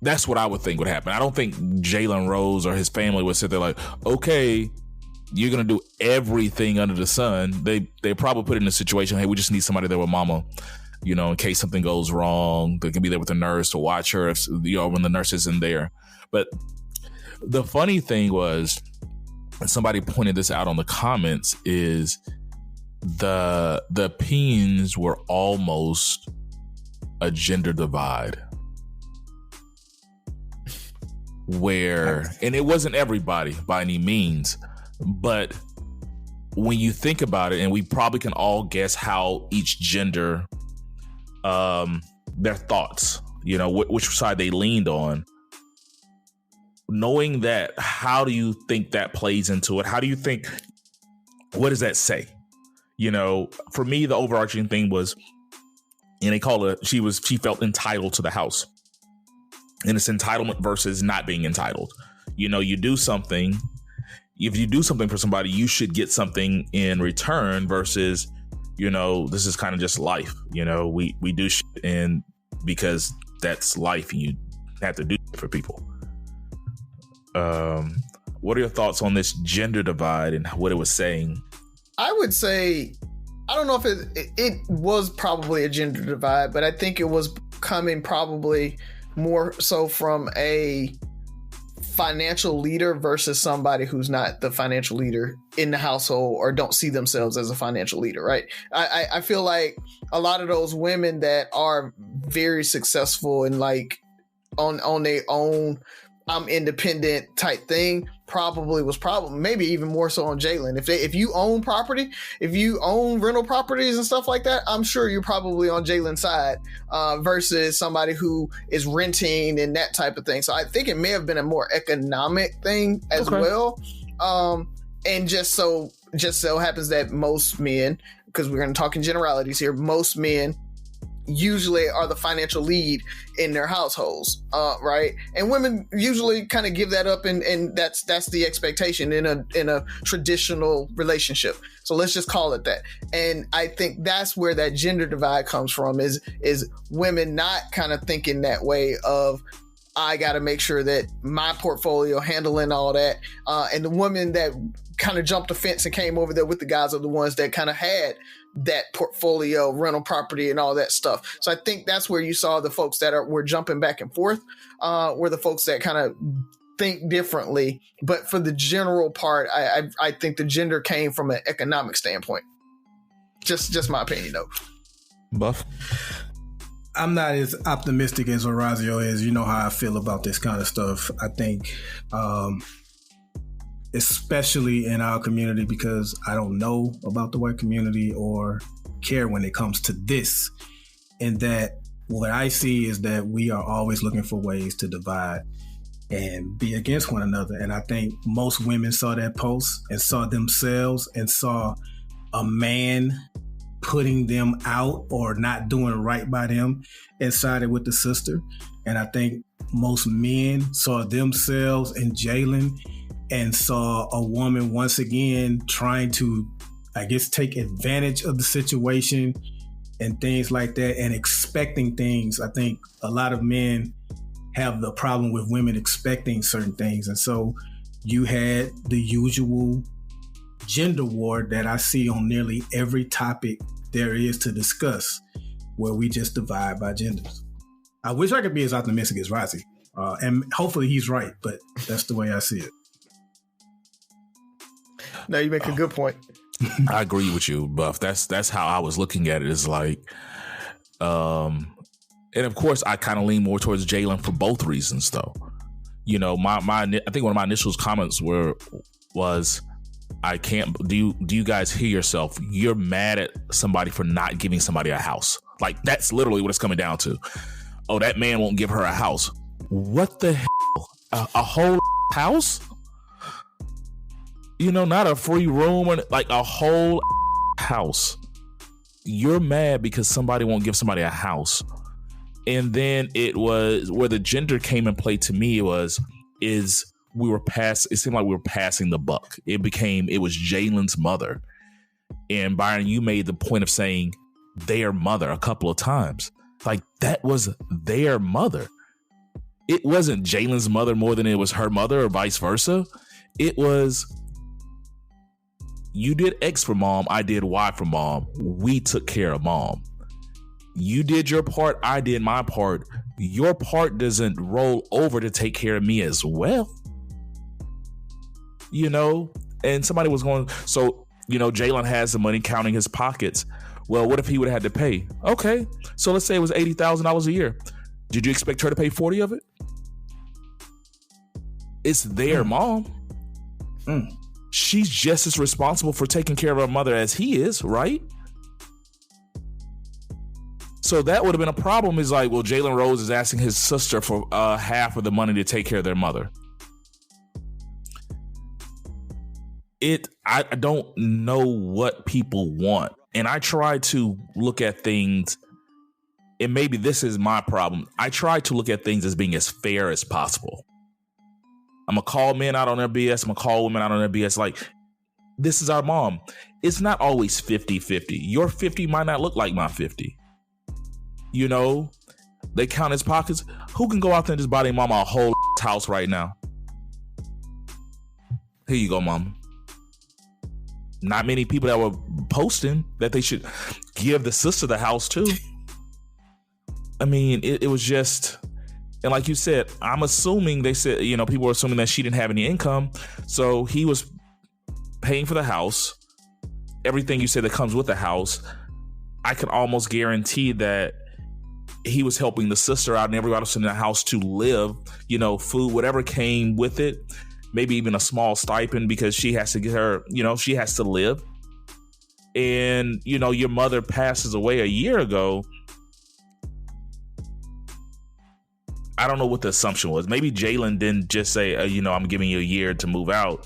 that's what I would think would happen. I don't think Jalen Rose or his family would sit there like, okay, you're going to do everything under the sun. They probably put it in a situation, hey, we just need somebody there with mama, in case something goes wrong. They can be there with the nurse to watch her if, when the nurse isn't there. But the funny thing was, and somebody pointed this out on the comments, is the opinions were almost a gender divide. And it wasn't everybody by any means, but when you think about it, and we probably can all guess how each gender, their thoughts, which side they leaned on. Knowing that, how do you think that plays into it? How do you think, what does that say? For me, the overarching thing was, and they call it, she felt entitled to the house. And it's entitlement versus not being entitled. You do something, if you do something for somebody, you should get something in return versus, this is kind of just life. We do shit, and because that's life and you have to do it for people. What are your thoughts on this gender divide and what it was saying? I would say, I don't know if it was probably a gender divide, but I think it was coming probably more so from a financial leader versus somebody who's not the financial leader in the household or don't see themselves as a financial leader, right? I feel like a lot of those women that are very successful and like on their own, I'm independent type thing, maybe even more so on Jalen. If you own property, if you own rental properties and stuff like that, I'm sure you're probably on Jalen's side versus somebody who is renting and that type of thing. So I think it may have been a more economic thing as well. And just so happens that most men, because we're going to talk in generalities here, most men, usually are the financial lead in their households, right? And women usually kind of give that up, and that's the expectation in a traditional relationship. So let's just call it that. And I think that's where that gender divide comes from, is women not kind of thinking that way of, I got to make sure that my portfolio handling all that. And the women that kind of jumped the fence and came over there with the guys are the ones that kind of had that portfolio, rental property and all that stuff. So I think that's where you saw the folks that were jumping back and forth, were the folks that kind of think differently. But for the general part, I think the gender came from an economic standpoint. Just my opinion, though. Buff? I'm not as optimistic as Razi is. You know how I feel about this kind of stuff. I think, especially in our community, because I don't know about the white community or care when it comes to this, and that what I see is that we are always looking for ways to divide and be against one another. And I think most women saw that post and saw themselves and saw a man putting them out or not doing right by them and sided with the sister. And I think most men saw themselves in Jalen and saw a woman once again trying to, I guess, take advantage of the situation and things like that, and expecting things. I think a lot of men have the problem with women expecting certain things. And so you had the usual gender war that I see on nearly every topic there is to discuss, where we just divide by genders. I wish I could be as optimistic as Razi, and hopefully he's right, but that's the way I see it. No, you make a good point. I agree with you, Buff. That's how I was looking at it. Is like, and of course, I kind of lean more towards Jalen for both reasons, though. You know, I think one of my initial comments was, I can't. Do you guys hear yourself? You're mad at somebody for not giving somebody a house. Like, that's literally what it's coming down to. Oh, that man won't give her a house. What the hell? A whole house? You know, not a free room, or like a whole house. You're mad because somebody won't give somebody a house. And then it was where the gender came in play to me it seemed like we were passing the buck. It was Jalen's mother. And Byron, you made the point of saying their mother a couple of times. Like, that was their mother. It wasn't Jalen's mother more than it was her mother, or vice versa. It was, you did X for mom, I did Y for mom. We took care of mom. You did your part, I did my part. Your part doesn't roll over to take care of me as well. You know, and somebody was going, so, you know, Jalen has the money, counting his pockets. Well, what if he would have had to pay? Okay, so let's say it was $80,000 a year. Did you expect her to pay 40 of it? It's their mom. She's just as responsible for taking care of her mother as he is, right? So that would have been a problem. Is like, well, Jalen Rose is asking his sister for half of the money to take care of their mother. I don't know what people want. And I try to look at things, and maybe this is my problem. I try to look at things as being as fair as possible. I'm going to call men out on their BS. I'm going to call women out on their BS. Like, this is our mom. It's not always 50-50. Your 50 might not look like my 50. You know, they count his pockets. Who can go out there and just buy their mama a whole house right now? Here you go, mama. Not many people that were posting that they should give the sister the house too. I mean, it was just, and like you said, I'm assuming they said, you know, people were assuming that she didn't have any income. So he was paying for the house, everything you said that comes with the house. I can almost guarantee that he was helping the sister out and everybody else in the house to live, you know, food, whatever came with it. Maybe even a small stipend because she has to get her, you know, she has to live. And, you know, your mother passes away a year ago. I don't know what the assumption was. Maybe Jalen didn't just say, you know, I'm giving you a year to move out.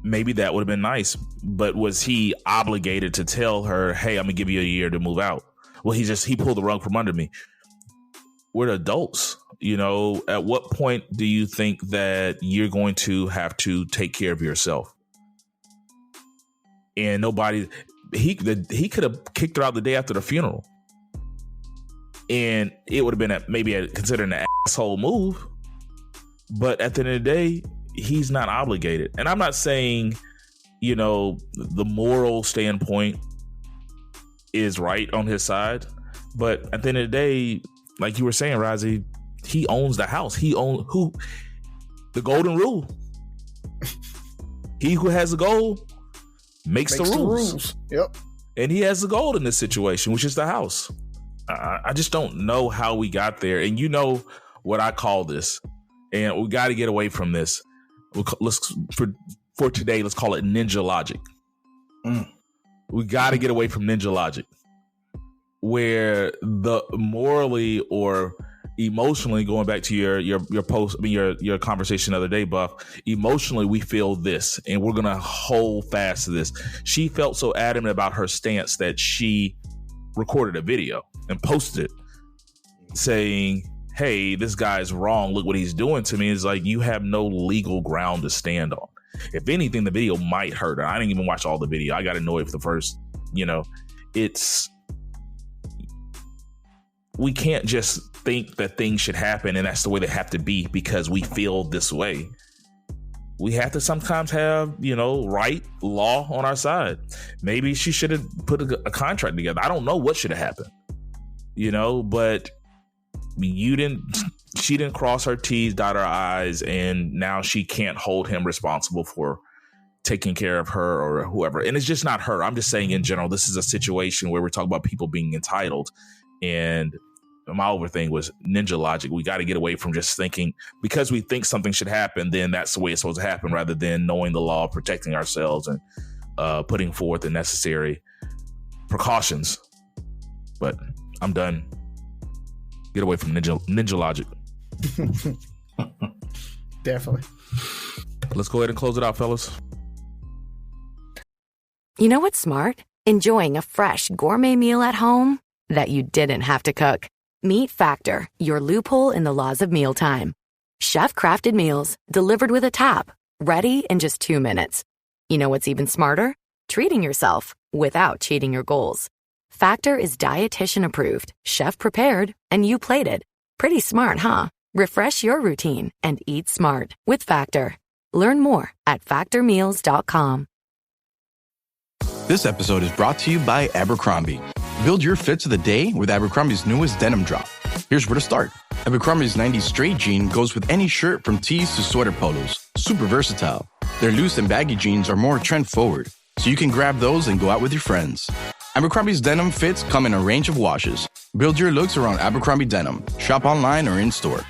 Maybe that would have been nice. But was he obligated to tell her, hey, I'm going to give you a year to move out? well, he pulled the rug from under me. We're adults. At what point do you think that you're going to have to take care of yourself? And he could have kicked her out the day after the funeral. And it would have been considered an asshole move. But at the end of the day, he's not obligated. And I'm not saying, the moral standpoint is right on his side. But at the end of the day, like you were saying, Razi, he owns the house. He owns the golden rule. He who has the gold makes the rules. Yep. And he has the gold in this situation, which is the house. I just don't know how we got there. And you know what I call this. And we got to get away from this. For today, let's call it ninja logic. We got to get away from ninja logic, where the morally or emotionally, going back to your post, your conversation the other day, Buff, emotionally we feel this and we're gonna hold fast to this. She felt so adamant about her stance that she recorded a video and posted it saying, hey, this guy's wrong, look what he's doing to me. It's like, you have no legal ground to stand on. If anything, the video might hurt her. I didn't even watch all the video. I got annoyed for the first, we can't just think that things should happen and that's the way they have to be because we feel this way. We have to sometimes have, right, law on our side. Maybe she should have put a contract together. I don't know what should have happened, but she didn't cross her T's, dot her I's, and now she can't hold him responsible for taking care of her or whoever. And it's just not her. I'm just saying in general, this is a situation where we're talking about people being entitled. And my over thing was ninja logic. We got to get away from just thinking because we think something should happen, then that's the way it's supposed to happen, rather than knowing the law, protecting ourselves, and putting forth the necessary precautions. But I'm done. Get away from ninja logic. Definitely. Let's go ahead and close it out, fellas. You know what's smart? Enjoying a fresh gourmet meal at home that you didn't have to cook. Meet Factor, your loophole in the laws of mealtime. Chef-crafted meals delivered with a tap, ready in just 2 minutes. You know what's even smarter? Treating yourself without cheating your goals. Factor is dietitian approved, chef prepared, and you plated. Pretty smart, huh? Refresh your routine and eat smart with Factor. Learn more at factormeals.com. This episode is brought to you by Abercrombie. Build your fits of the day with Abercrombie's newest denim drop. Here's where to start. Abercrombie's 90s straight jean goes with any shirt from tees to sweater polos. Super versatile. Their loose and baggy jeans are more trend forward, so you can grab those and go out with your friends. Abercrombie's denim fits come in a range of washes. Build your looks around Abercrombie denim. Shop online or in-store.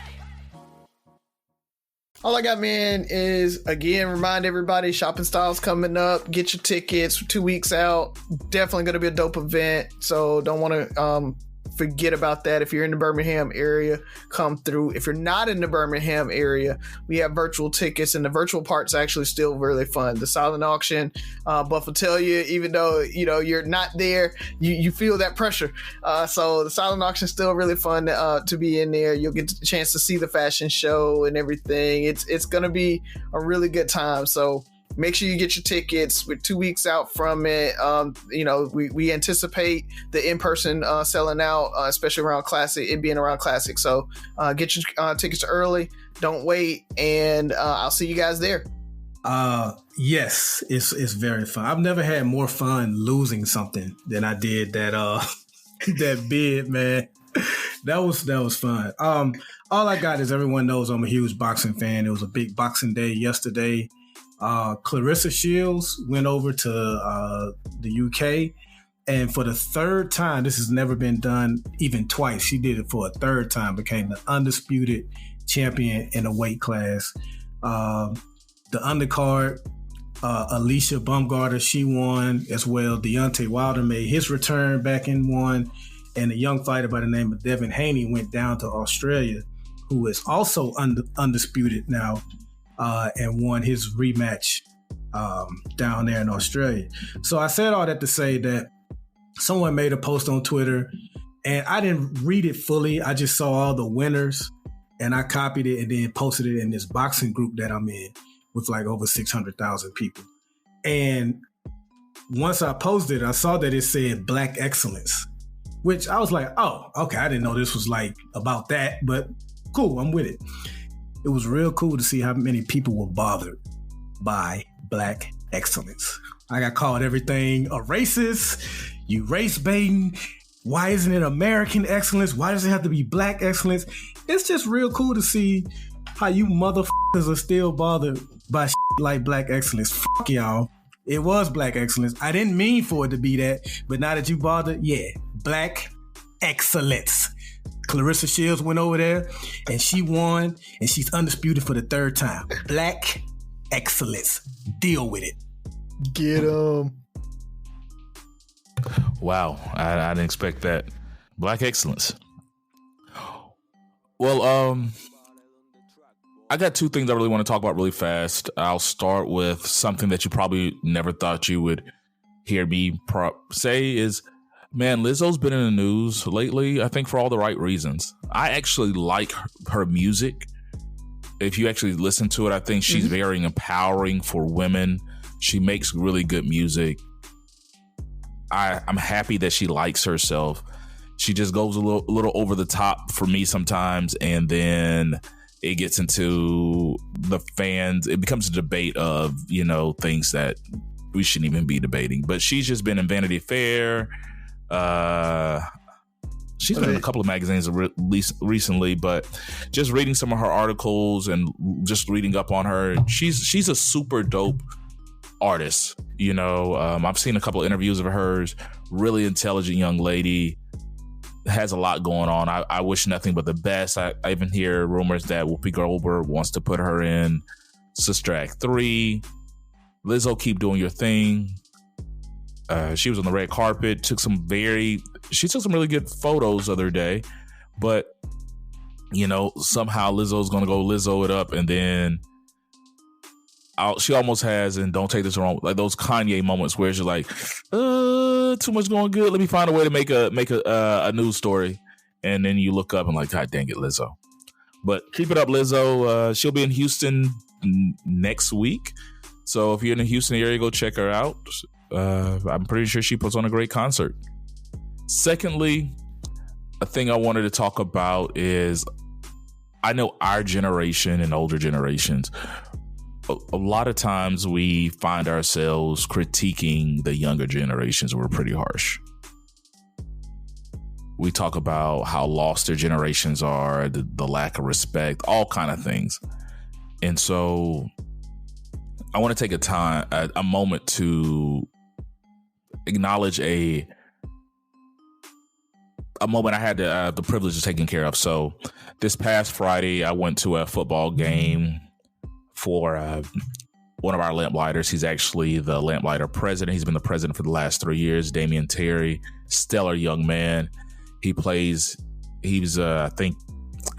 All I got, man, is, again, remind everybody, Shopping Styles coming up. Get your tickets 2 weeks out. Definitely going to be a dope event, so don't want to forget about that. If you're in the Birmingham area, come through. If you're not in the Birmingham area, we have virtual tickets, and the virtual part's actually still really fun. The silent auction, Buff will tell you, even though you're not there, you feel that pressure. So the silent auction is still really fun to be in there. You'll get a chance to see the fashion show and everything. It's gonna be a really good time. So make sure you get your tickets. We're 2 weeks out from it. We anticipate the in-person selling out, especially around Classic, it being around Classic. So get your tickets early. Don't wait. And I'll see you guys there. Yes, it's very fun. I've never had more fun losing something than I did that that bid, man. That was fun. All I got is, everyone knows I'm a huge boxing fan. It was a big boxing day yesterday. Clarissa Shields went over to the UK, and for the third time, this has never been done, even twice, she did it for a third time, became the undisputed champion in a weight class. The undercard, Alicia Baumgartner, she won as well. Deontay Wilder made his return back and won, and a young fighter by the name of Devin Haney went down to Australia, who is also undisputed now, and won his rematch down there in Australia. So I said all that to say that someone made a post on Twitter And I didn't read it fully. I just saw all the winners and I copied it and then posted it in this boxing group that I'm in with like over 600,000 people. And once I posted it, I saw that it said Black Excellence, which I was like, oh, okay. I didn't know this was like about that, but cool. I'm with it. It was real cool to see how many people were bothered by Black Excellence. I got called everything a racist, you race baiting. Why isn't it American excellence? Why does it have to be Black excellence? It's just real cool to see how you motherfuckers are still bothered by shit like Black excellence. Fuck y'all. It was Black excellence. I didn't mean for it to be that, but now that you bothered, yeah, Black excellence. Clarissa Shields went over there and she won and she's undisputed for the third time. Black excellence. Deal with it. Get 'em. Wow, I didn't expect that. Black excellence. Well, I got two things I really want to talk about really fast. I'll start with something that you probably never thought you would hear me say is, man, Lizzo's been in the news lately, I think for all the right reasons. I actually like her music. If you actually listen to it, I think she's very empowering for women. She makes really good music. I'm happy that she likes herself. She just goes a little over the top for me sometimes, and then it gets into the fans. It becomes a debate of, you know, things that we shouldn't even be debating. But she's just been in Vanity Fair. She's been in a couple of magazines recently, but just reading some of her articles and just reading up on her, she's a super dope artist. You know, I've seen a couple of interviews of hers. Really intelligent young lady, has a lot going on. I wish nothing but the best. I even hear rumors that Whoopi Goldberg wants to put her in Sister Act 3. Lizzo, keep doing your thing. She was on the red carpet, took some really good photos the other day, but you know, somehow Lizzo's gonna go Lizzo it up, and then she almost has, and don't take this wrong, like those Kanye moments where she's like, too much going good. Let me find a way to make a news story, and then you look up and like, God dang it, Lizzo. But keep it up, Lizzo. She'll be in Houston next week, so if you're in the Houston area, go check her out. I'm pretty sure she puts on a great concert. Secondly, a thing I wanted to talk about is, I know our generation and older generations, a lot of times we find ourselves critiquing the younger generations. We're pretty harsh. We talk about how lost their generations are, the lack of respect, all kind of things. And so I want to take a moment to acknowledge a moment I had the privilege of taking care of. So this past Friday, I went to a football game for one of our lamp-lighters. He's actually the lamp-lighter president. He's been the president for the last 3 years. Damian Terry, stellar young man. I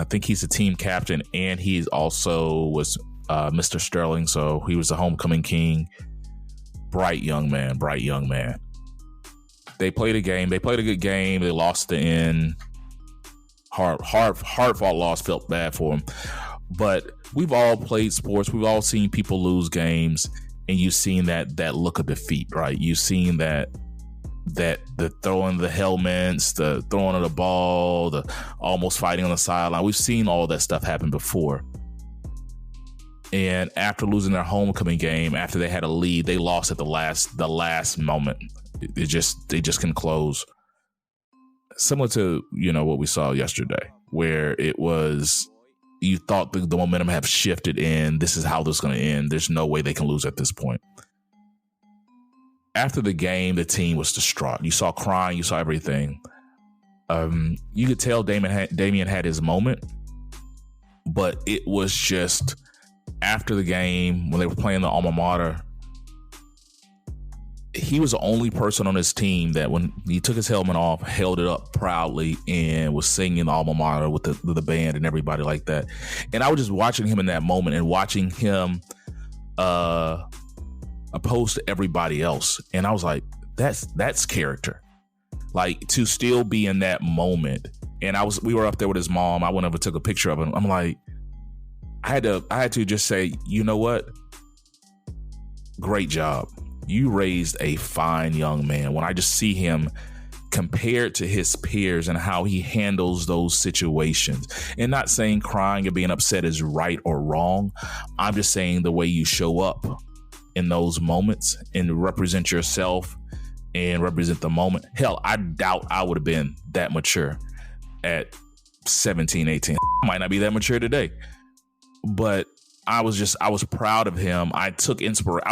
think he's a team captain, and he also was Mr. Sterling. So he was the homecoming king. Bright young man. They played a game. They played a good game. They lost the end. Hard-fought loss. Felt bad for him. But we've all played sports. We've all seen people lose games, and you've seen that look of defeat, right? You've seen that the throwing the helmets, the throwing of the ball, the almost fighting on the sideline. We've seen all that stuff happen before. And after losing their homecoming game, after they had a lead, they lost at the last moment. They just couldn't close. Similar to, you know, what we saw yesterday, where it was, you thought the momentum have shifted and this is how this is going to end. There's no way they can lose at this point. After the game, the team was distraught. You saw crying. You saw everything. You could tell Damian had his moment, but it was just after the game when they were playing the alma mater. He was the only person on his team that when he took his helmet off, held it up proudly and was singing the alma mater with the band and everybody like that. And I was just watching him in that moment and watching him opposed to everybody else. And I was like, that's character. like to still be in that moment. And we were up there with his mom. I went over, took a picture of him. I'm like, I had to just say, you know what? Great job. You raised a fine young man. When I just see him compared to his peers and how he handles those situations, and not saying crying and being upset is right or wrong. I'm just saying the way you show up in those moments and represent yourself and represent the moment. Hell, I doubt I would have been that mature at 17, 18. I might not be that mature today, but I was proud of him. I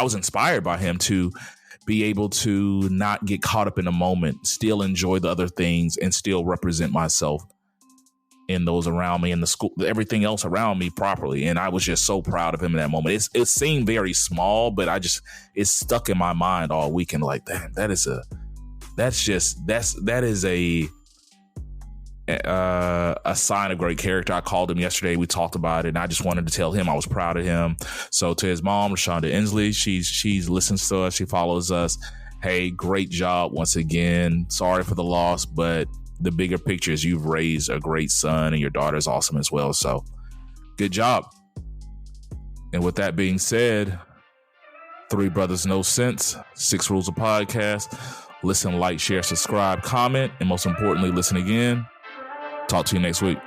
was inspired by him to be able to not get caught up in the moment, still enjoy the other things, and still represent myself and those around me and the school, everything else around me properly. And I was just so proud of him in that moment. It seemed very small, but it's stuck in my mind all weekend. Like, damn, that is a sign of great character. I called him yesterday. We talked about it, and I just wanted to tell him I was proud of him. So to his mom, Rashonda Inslee, she listens to us. She follows us. Hey, great job once again. Sorry for the loss, but the bigger picture is you've raised a great son, and your daughter is awesome as well. So good job. And with that being said, 3 Brothers No Sense, 6 Rules of Podcast. Listen, like, share, subscribe, comment, and most importantly, listen again. Talk to you next week.